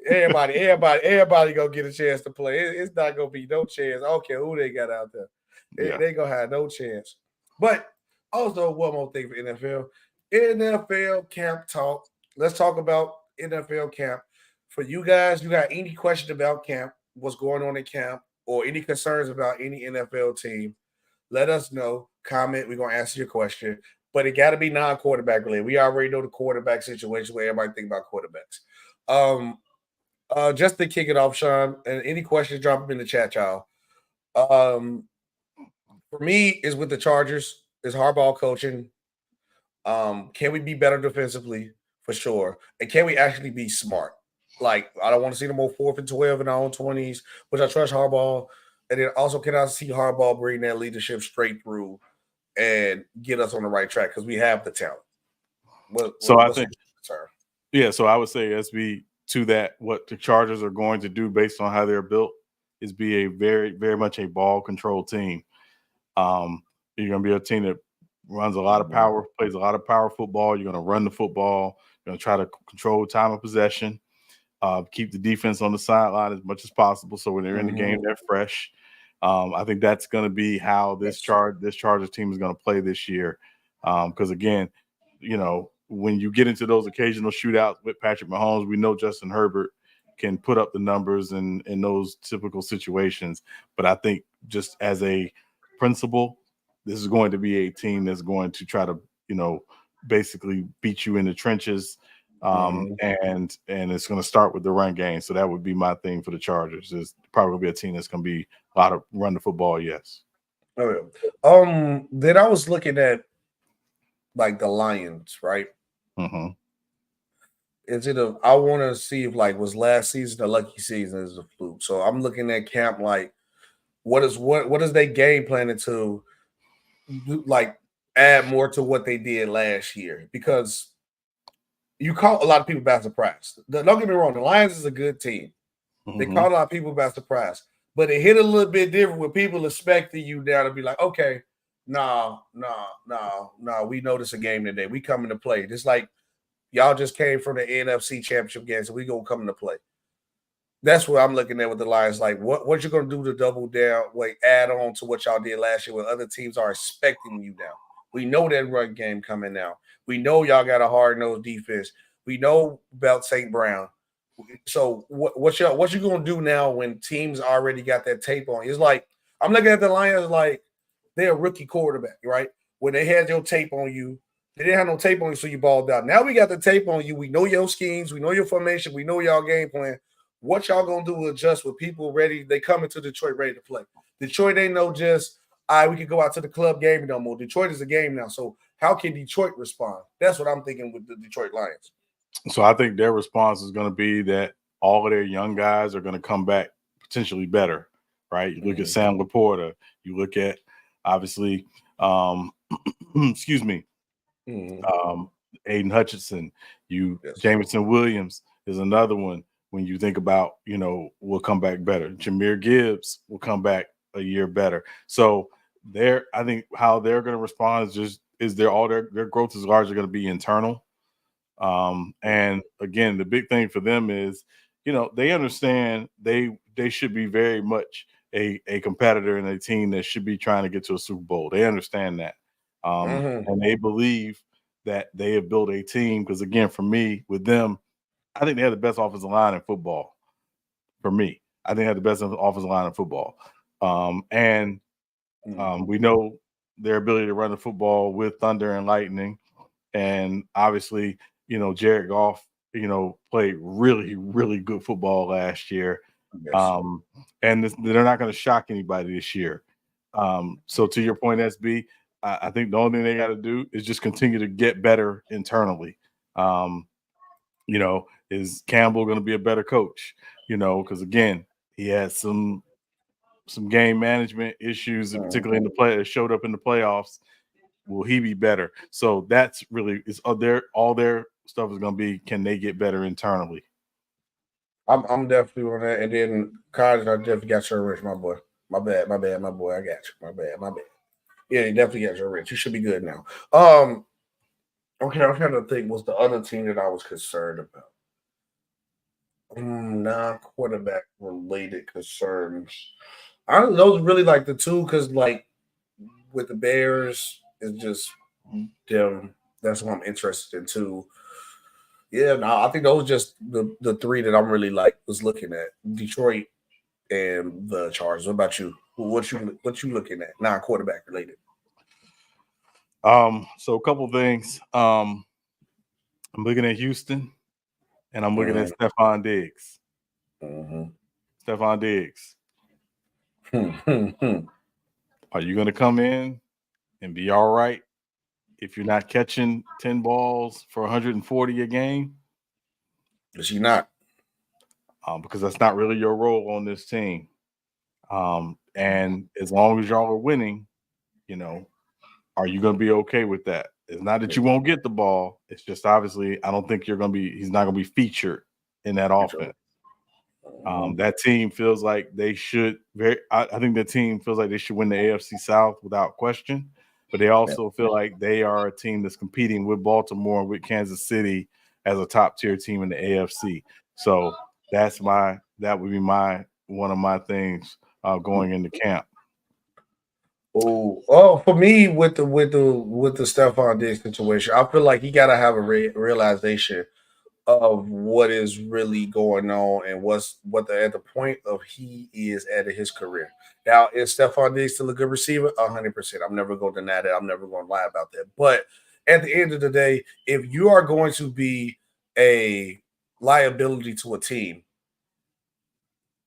Everybody gonna get a chance to play. It's not gonna be no chance. I don't care who they got out there. They gonna have no chance. But also, one more thing for NFL. NFL camp talk. Let's talk about NFL camp. For you guys, you got any questions about camp, what's going on in camp, or any concerns about any NFL team, let us know. Comment. We're gonna answer your question. But it got to be non-quarterback related. We already know the quarterback situation where everybody think about quarterbacks. Just to kick it off, Sean, and any questions, drop them in the chat, y'all. For me, is with the Chargers, is Harbaugh coaching. Can we be better defensively? For sure. And can we actually be smart? Like, I don't want to see them go 4th and 12 in our own 20s, which I trust Harbaugh. And then also, can I see Harbaugh bring that leadership straight through and get us on the right track because we have the talent. I think, so I would say SB to that, what the Chargers are going to do based on how they're built is be a very, very much a ball control team. You're going to be a team that runs a lot of power, plays a lot of power football. You're going to run the football. You're going to try to control time of possession, keep the defense on the sideline as much as possible. So when they're in the game, they're fresh. I think that's going to be how this Chargers team is going to play this year. Because again, when you get into those occasional shootouts with Patrick Mahomes, we know Justin Herbert can put up the numbers in those typical situations. But I think just as a principle, this is going to be a team that's going to try to, basically beat you in the trenches. And it's going to start with the run game. So that would be my thing for the Chargers. Is probably going to be a team that's going to be a lot of run the football. Yes. Okay. Then I was looking at like the Lions, right? Is it I want to see if was last season a lucky season is a fluke. So I'm looking at camp like what is they game planning to add more to what they did last year, because you caught a lot of people by surprise. Don't get me wrong, the Lions is a good team. They caught a lot of people by surprise, but it hit a little bit different with people expecting you now to be like, okay, no, we know this a game today. We coming to play. Just like y'all just came from the NFC Championship game, so we gonna come to play. That's what I'm looking at with the Lions. Like, what you gonna do to double down, add on to what y'all did last year when other teams are expecting you now? We know that run game coming now. We know y'all got a hard-nosed defense. We know about St. Brown. So what you gonna do now when teams already got that tape on? It's like I'm looking at the Lions like they're a rookie quarterback, right? When they had your tape on you, they didn't have no tape on you, so you balled out. Now we got the tape on you. We know your schemes. We know your formation. We know y'all game plan. What y'all gonna do to adjust with people ready? They coming to Detroit ready to play. Detroit ain't no just we can go out to the club game no more. Detroit is a game now. So how can Detroit respond? That's what I'm thinking with the Detroit Lions. So I think their response is going to be that all of their young guys are going to come back potentially better, right? You look at Sam Laporta. You look at, obviously, excuse me, Aiden Hutchinson. Jamison Williams is another one. When you think about, will come back better. Jahmyr Gibbs will come back a year better. So I think how they're going to respond is their growth is largely going to be internal. And again, the big thing for them is, they understand they should be very much a competitor and a team that should be trying to get to a Super Bowl. They understand that. And they believe that they have built a team. Because again, for me, with them, I think they have the best offensive line in football. For me, I think they have the best offensive line in football. We know their ability to run the football with thunder and lightning. And obviously, Jared Goff, played really, really good football last year. And they're not going to shock anybody this year. So to your point, SB, I think the only thing they got to do is just continue to get better internally. Is Campbell going to be a better coach? Because again, he had some game management issues, particularly in the play. Showed up in the playoffs. Will he be better? So that's really all their stuff is going to be. Can they get better internally? I'm definitely on that. And then college, I definitely got your rich, my boy. My bad, my boy. I got you. My bad. Yeah, you definitely got your rich. You should be good now. Okay, I'm trying to think. Was the other team that I was concerned about? Non-quarterback related concerns. I don't know. Those really like the two because like with the Bears, it's just them. That's what I'm interested in too. Yeah, no, I think those just the three that I'm really was looking at. Detroit and the Chargers. What about you? What you looking at? Non-quarterback related. So a couple things. I'm looking at Houston, and I'm looking at Stephon Diggs. Stephon Diggs. Are you going to come in and be all right if you're not catching 10 balls for 140 a game? Is he not? Because that's not really your role on this team. And as long as y'all are winning, are you going to be okay with that? It's not that you won't get the ball. It's just obviously I don't think he's not going to be featured in that offense. That team feels like they should I think the team feels like they should win the AFC South without question, but they also feel like they are a team that's competing with Baltimore and with Kansas City as a top tier team in the AFC. So that would be one of my things going into camp. For me with the Stephon Diggs situation, I feel like he got to have a realization of what is really going on and at the point of he is at his career. Now, is Stephon Diggs still a good receiver? 100%. I'm never going to deny that. I'm never going to lie about that. But at the end of the day, if you are going to be a liability to a team,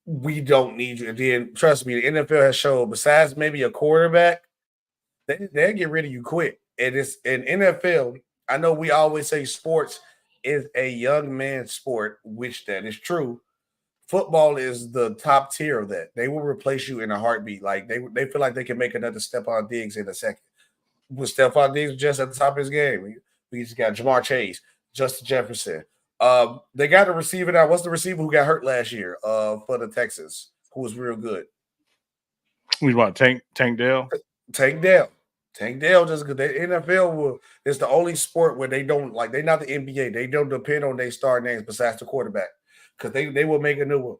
we don't need you. And then, trust me, the NFL has shown, besides maybe a quarterback, they'll get rid of you quick. And it's in NFL. I know we always say sports is a young man's sport, which that is true. Football is the top tier of that. They will replace you in a heartbeat. Like they feel like they can make another Stephon Diggs in a second. With Stephon Diggs just at the top of his game, we just got Jamar Chase, Justin Jefferson. They got a receiver now. What's the receiver who got hurt last year? For the Texans, who was real good. We want Tank Dell. Tank Dell just good. The NFL is the only sport where they don't they're not the NBA. They don't depend on their star names besides the quarterback because they will make a new one.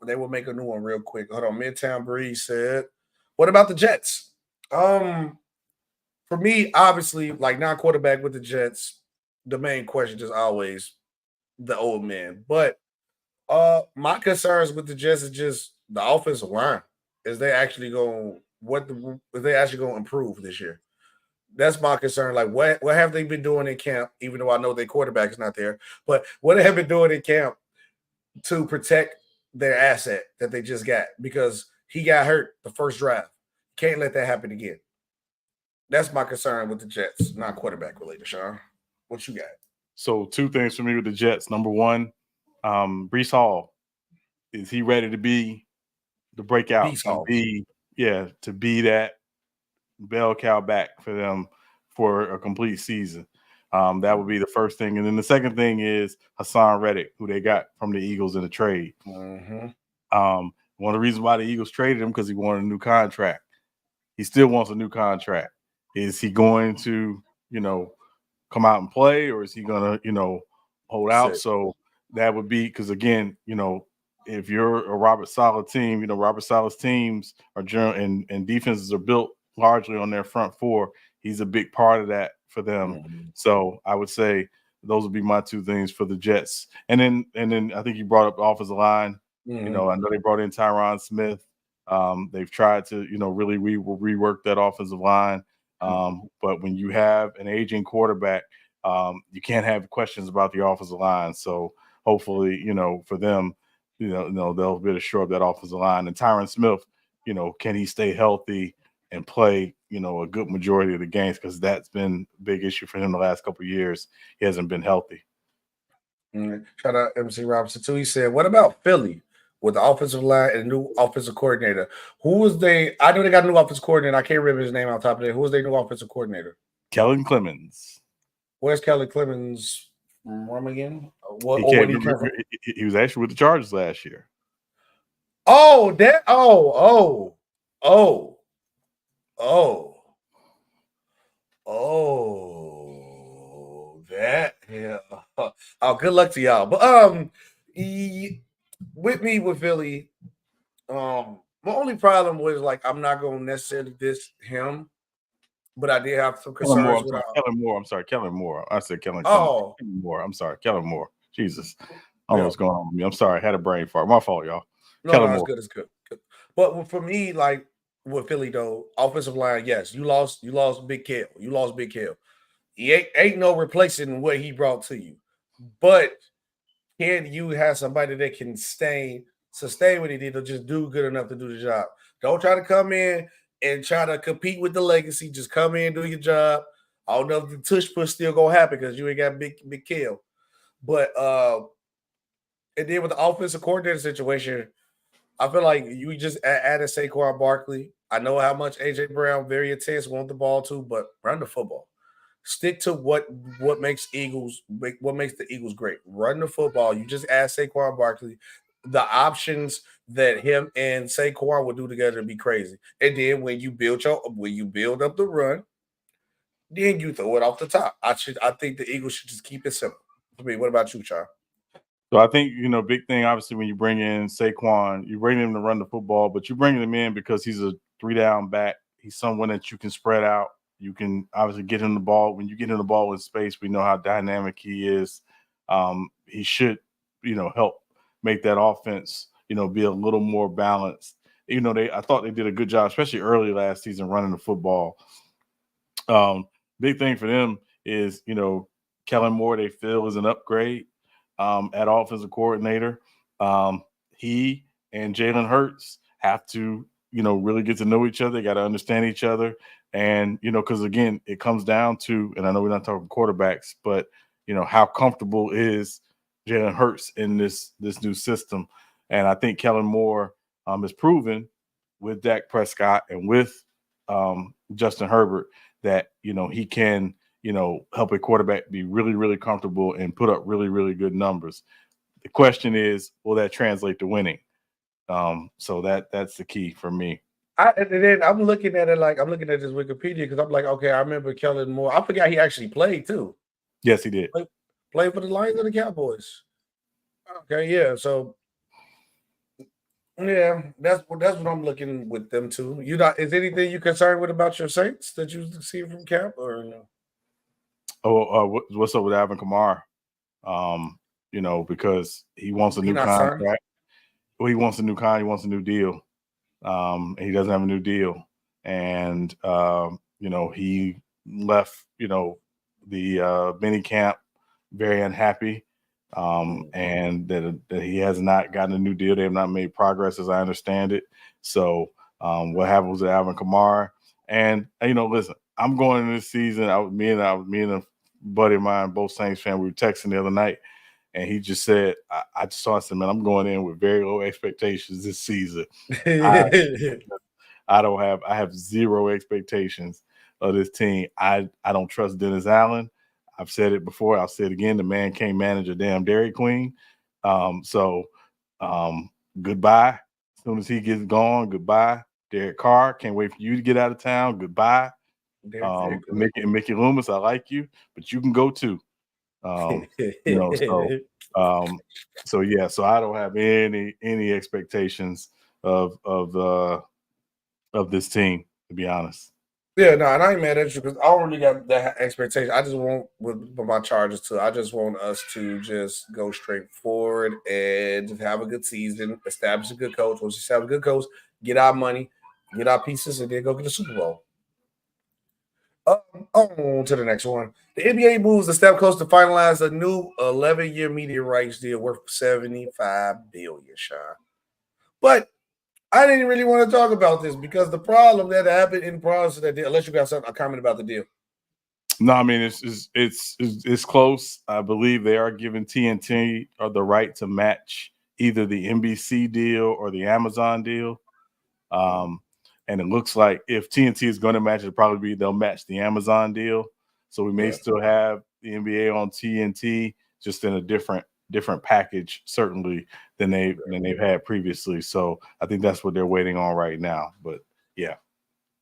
They will make a new one real quick. Hold on, Midtown Breeze said, "What about the Jets?" For me, obviously, non-quarterback with the Jets, the main question is always the old man. But my concerns with the Jets is just the offensive line. Is they actually going to improve this year? That's my concern. Like, what have they been doing in camp? Even though I know their quarterback is not there, but what they have been doing in camp to protect their asset that they just got because he got hurt the first drive. Can't let that happen again. That's my concern with the Jets, not quarterback related. Sean, what you got? So 2 things for me with the Jets. Number 1, Breece Hall. Is he ready to be the breakout? To be that bell cow back for them for a complete season. That would be the first thing. And then the second thing is Hassan Reddick, who they got from the Eagles in the trade. One of the reasons why the Eagles traded him because he wanted a new contract. He still wants a new contract. Is he going to, come out and play, or is he going to, hold out? So that would be because, again, if you're a Robert Saleh team, Robert Saleh's teams are and defenses are built largely on their front four. He's a big part of that for them. So I would say those would be my 2 things for the Jets. And then I think you brought up the offensive line. I know they brought in Tyron Smith. They've tried to, really rework that offensive line. But when you have an aging quarterback, you can't have questions about the offensive line. So hopefully, for them, they'll be able to shore up that offensive line. And Tyron Smith, can he stay healthy and play, a good majority of the games, because that's been a big issue for him the last couple of years. He hasn't been healthy. Shout out MC Robinson too. He said, "What about Philly with the offensive line and new offensive coordinator? Who was they? I know they got a new offensive coordinator. I can't remember his name on top of it. Who was their new offensive coordinator? Kellen Clemens. Where's Kelly Clemens from again? He was actually with the Chargers last year. Oh, that. That. Yeah. Oh, good luck to y'all. But with Philly, my only problem was like I'm not gonna necessarily diss him, but I did have some concerns with Kellen Moore. I'm sorry, Kellen Moore. I said Kellen. Oh, Kellen Moore. I'm sorry, Kellen Moore. Jesus, I don't know what's going on with me. I'm sorry, I had a brain fart. My fault, y'all. No, it's good. But for me, like with Philly though, offensive line, yes, you lost Big Kel. You lost Big Kel. He ain't no replacing what he brought to you. But can you have somebody that can sustain what he did, or just do good enough to do the job? Don't try to come in and try to compete with the legacy. Just come in, do your job. I don't know if the tush push still gonna happen because you ain't got big Kel. But and then with the offensive coordinator situation, I feel like you just added Saquon Barkley. I know how much AJ Brown, very intense, want the ball too, but run the football. Stick to what makes the Eagles great. Run the football. You just add Saquon Barkley. The options that him and Saquon will do together would be crazy. And then when you build up the run, then you throw it off the top. I think the Eagles should just keep it simple. For me, what about you, Char? So I think, big thing, obviously, when you bring in Saquon, you bring him to run the football, but you bring him in because he's a 3-down back. He's someone that you can spread out. You can obviously get him the ball. When you get him the ball in space, we know how dynamic he is. He should, help make that offense, be a little more balanced. I thought they did a good job, especially early last season, running the football. Big thing for them is, Kellen Moore, they feel, is an upgrade at offensive coordinator. He and Jalen Hurts have to, really get to know each other. They got to understand each other. And, because again, it comes down to, and I know we're not talking quarterbacks, but, how comfortable is Jalen Hurts in this new system? And I think Kellen Moore has proven with Dak Prescott and with Justin Herbert that, he can, help a quarterback be really, really comfortable and put up really, really good numbers. The question is, will that translate to winning? So that's the key for me. And then I'm looking at it like I'm looking at this Wikipedia because I'm like, okay, I remember Kellen Moore. I forgot he actually played too. Yes, he did. Played for the Lions and the Cowboys. Okay, yeah. So yeah, that's what I'm looking with them too. Is anything you concerned with about your Saints that you see from camp or no? What's up with Alvin Kamara? Because he wants a new contract. Well, he wants a new contract. He wants a new deal. And he doesn't have a new deal. And, he left, the mini camp very unhappy. And that he has not gotten a new deal. They have not made progress, as I understand it. So what happens with Alvin Kamara? And, listen, I'm going into this season. Me and a buddy of mine, both Saints fans, we were texting the other night. And he just said, I said, man, I'm going in with very low expectations this season. I have zero expectations of this team. I don't trust Dennis Allen. I've said it before. I'll say it again. The man can't manage a damn Dairy Queen. So goodbye. As soon as he gets gone, goodbye. Derek Carr, can't wait for you to get out of town. Goodbye. Mickey Loomis, I like you, but you can go too. So yeah, so I don't have any expectations of this team, to be honest. Yeah, no, and I ain't mad at you because I don't really got that expectation. I just want with my Chargers too. I just want us to just go straight forward and just have a good season, establish a good coach. Once you have a good coach, get our money, get our pieces, and then go get the Super Bowl. On to the next one. The NBA moves a step closer to finalize a new 11-year media rights deal worth $75 billion, Sean. But I didn't really want to talk about this because the problem that happened in process of that deal, unless you got a comment about the deal. No, I mean it's close. I believe they are giving TNT the right to match either the NBC deal or the Amazon deal. And it looks like if TNT is going to match, they'll match the Amazon deal. So we may still have the NBA on TNT, just in a different package, certainly than they've had previously. So I think that's what they're waiting on right now. But yeah.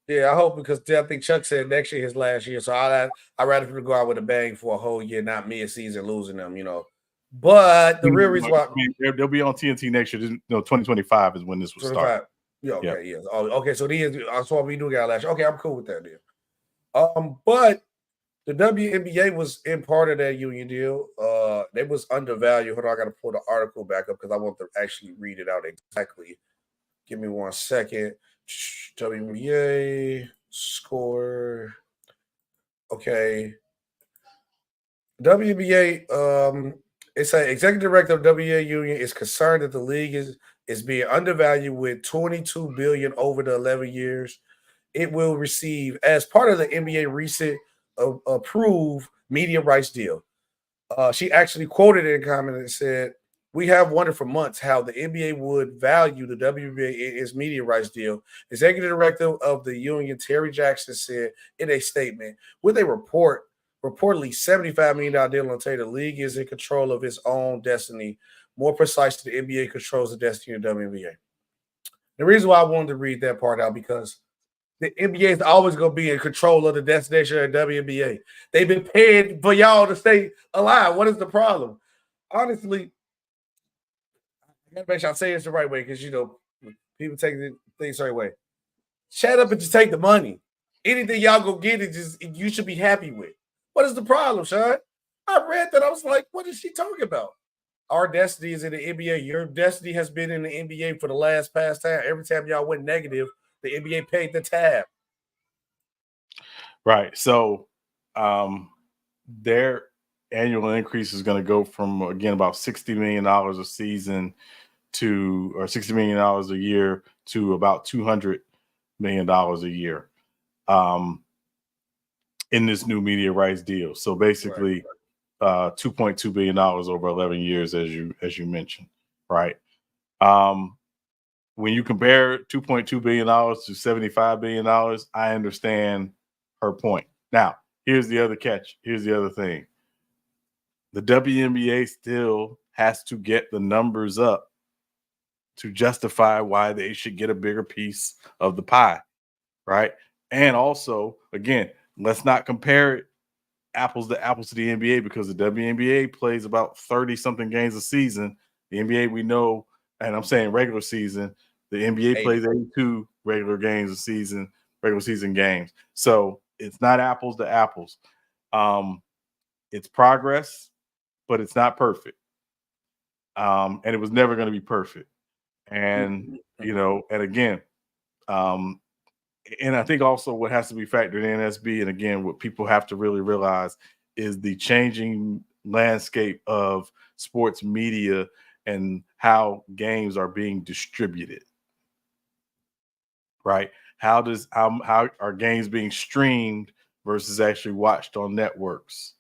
Yeah, I hope, because I think Chuck said next year his last year. So I'd rather for him to go out with a bang for a whole year, not mid-season losing them, But the real reason why they'll be on TNT next year, 2025 is when this will start. Yeah, okay, yeah. Oh, okay, so that's what we do got last year. Okay, I'm cool with that deal. But the WNBA was in part of that union deal. They was undervalued. Hold on, I gotta pull the article back up because I want to actually read it out exactly. Give me 1 second. WNBA score. Okay. WNBA, it's an executive director of WNBA union is concerned that the league is being undervalued with $22 billion over the 11 years. It will receive as part of the NBA recent approved media rights deal. She actually quoted it in a comment and said, "We have wondered for months how the NBA would value the WNBA in its media rights deal." Executive director of the union, Terry Jackson, said in a statement, with a reportedly $75 million deal on the league is in control of its own destiny. More precisely, the NBA controls the destiny of the WNBA. The reason why I wanted to read that part out, because the NBA is always going to be in control of the destination of the WNBA. They've been paying for y'all to stay alive. What is the problem? Honestly, I got to make sure I say this the right way, because, people take things the right way. Shut up and just take the money. Anything y'all go get, you should be happy with. What is the problem, Sean? I read that. I was like, what is she talking about? Our destiny is in the NBA. Your destiny has been in the NBA for the past time. Every time y'all went negative, the NBA paid the tab. Right. So their annual increase is going to go from, again, about $60 million a season or $60 million a year to about $200 million a year in this new media rights deal. So basically, $2.2 billion over 11 years, as you mentioned, right? When you compare $2.2 billion to $75 billion, I understand her point. Now, here's the other catch. Here's the other thing. The WNBA still has to get the numbers up to justify why they should get a bigger piece of the pie, right? And also, again, let's not compare it apples to the NBA, because the WNBA plays about 30-something games a season. The NBA, we know, and I'm saying regular season, the NBA plays 82 regular season games. So it's not apples to apples. It's progress, but it's not perfect. And it was never going to be perfect. And, and again, and I think also what has to be factored in, SB, and again, what people have to really realize is the changing landscape of sports media and how games are being distributed. Right? How are games being streamed versus actually watched on networks?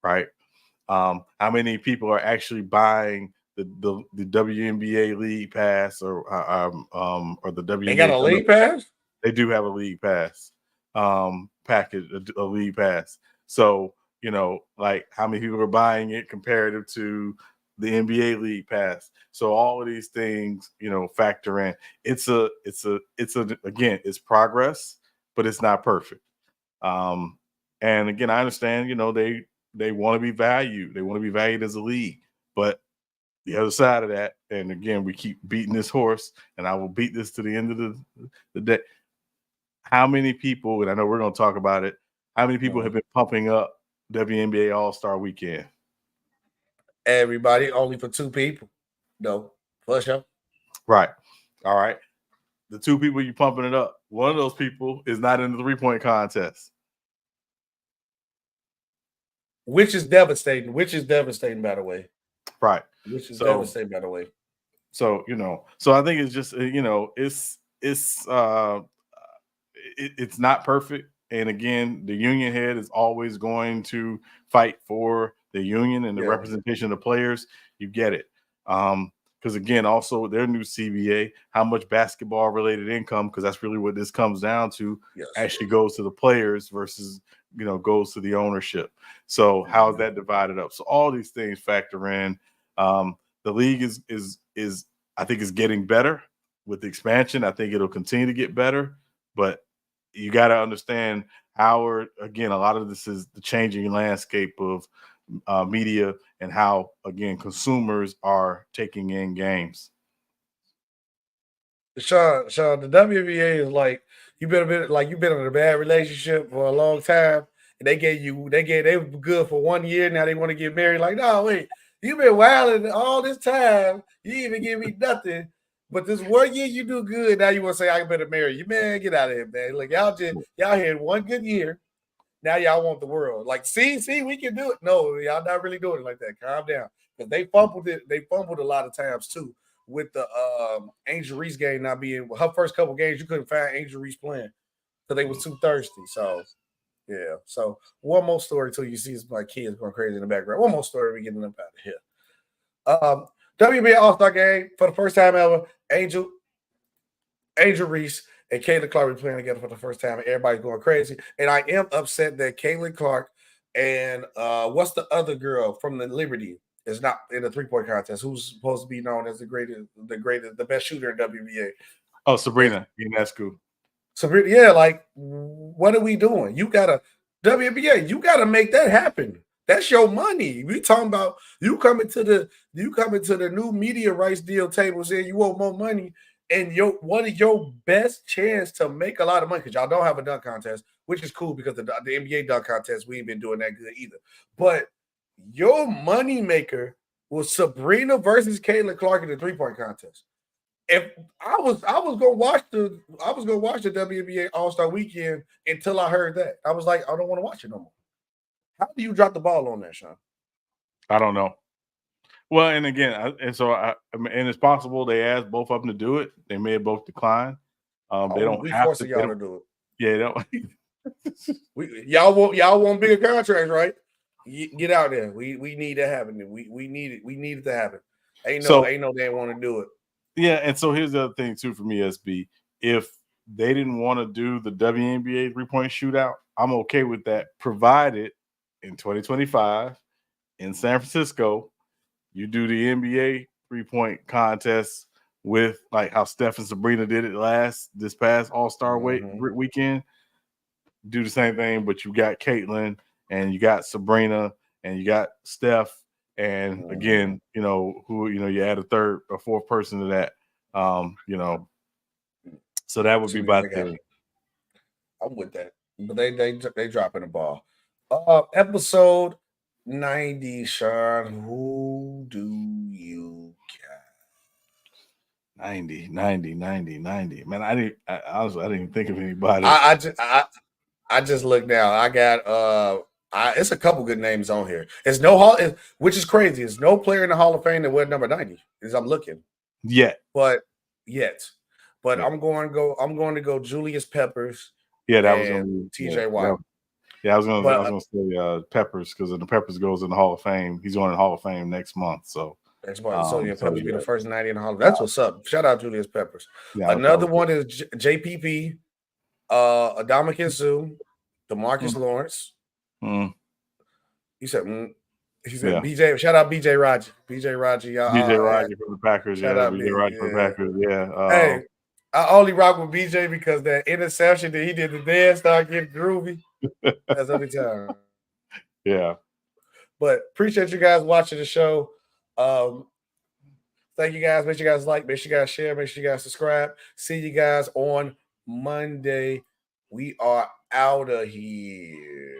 Right? How many people are actually buying the WNBA League Pass or the WNBA? They got a League Pass? They do have a League Pass package, a League Pass. So, like how many people are buying it comparative to the NBA League Pass. So all of these things, factor in. It's again, it's progress, but it's not perfect. And again, I understand, they want to be valued. They want to be valued as a league, but the other side of that, and again, we keep beating this horse, and I will beat this to the end of the day. How many people, and I know we're going to talk about it, how many people have been pumping up WNBA All-Star Weekend? Everybody, only for 2 people. No, for sure. Right. All right. The 2 people you pumping it up, one of those people is not in the 3-point contest. Which is devastating. By the way. Right. Which is devastating, by the way. So so I think it's just it's not perfect. And again, the union head is always going to fight for the union and the representation of the players. You get it. Because again, also their new CBA, how much basketball related income, because that's really what this comes down to, actually goes to the players versus goes to the ownership. So how is that divided up? So all these things factor in. The league is I think is getting better with the expansion. I think it'll continue to get better, but you got to understand how, again, a lot of this is the changing landscape of media and how, again, consumers are taking in games. Sean, the WNBA is like you've been in a bad relationship for a long time, and they were good for 1 year. Now they want to get married. Like, no, wait, you've been wilding all this time. You didn't even give me nothing. But this 1 year you do good. Now you want to say I better marry you, man? Get out of here, man. Like y'all had 1 good year. Now y'all want the world. Like, see, we can do it. No, y'all not really doing it like that. Calm down, because they fumbled it. They fumbled a lot of times too with the Angel Reese game not being her first couple games. You couldn't find Angel Reese playing because they was too thirsty. So yeah. So one more story till you see my kids going crazy in the background. One more story. We getting up out of here. WNBA All-Star game for the first time ever. Angel Reese and Caitlin Clark be playing together for the first time, and everybody's going crazy. And I am upset that Caitlin Clark and what's the other girl from the Liberty is not in the 3-point contest, who's supposed to be known as the best shooter in WNBA. Oh, Sabrina Ionescu. Sabrina, yeah, like what are we doing? You gotta WNBA, you gotta make that happen. That's your money. We talking about you coming to the new media rights deal table saying you want more money, and one of your best chance to make a lot of money, because y'all don't have a dunk contest, which is cool because the NBA dunk contest, we ain't been doing that good either. But your money maker was Sabrina versus Caitlin Clark in the 3-point contest. If I was gonna watch the WNBA All-Star Weekend until I heard that. I was like, I don't want to watch it no more. How do you drop the ball on that, Sean? I don't know. Well, and again, and it's possible they asked both of them to do it. They may have both declined. They don't have to. Y'all to do it. Yeah, y'all want bigger contracts, right? Get out there. We need that happening. We need it. We need it to happen. Ain't no they want to do it. Yeah, and so here's the other thing too for me, SB. If they didn't want to do the WNBA 3-point shootout, I'm okay with that, provided in 2025 in San Francisco, you do the NBA 3-point contest with like how Steph and Sabrina did it this past All-Star weekend. Do the same thing, but you got Caitlin and you got Sabrina and you got Steph. And again, you add a third or fourth person to that, so that would be my thing. I'm with that, but they dropping the ball. Episode 90, Sean. Who do you got? 90. Man, honestly, I didn't even think of anybody. I just looked now. I got it's a couple good names on here. It's which is crazy. There's no player in the Hall of Fame that went number 90. As I'm looking. But I'm going to go Julius Peppers. Yeah, that was TJ Watt. Yeah, I was gonna say Peppers, because the Peppers goes in the Hall of Fame. He's going in the Hall of Fame next month. So next month, Peppers be the first 90 in the Hall of Fame. That's what's up. Shout out Julius Peppers. Yeah, another one is JPP, Adama Sue, DeMarcus Lawrence. He said BJ. Shout out BJ Raji. BJ Raji. BJ Raji from the Packers. BJ Raji from the Packers. Yeah. Hey, I only rock with BJ because that interception that he did the dance start getting groovy. That's every time. Yeah. But appreciate you guys watching the show. Thank you guys. Make sure you guys like, make sure you guys share, make sure you guys subscribe. See you guys on Monday. We are out of here.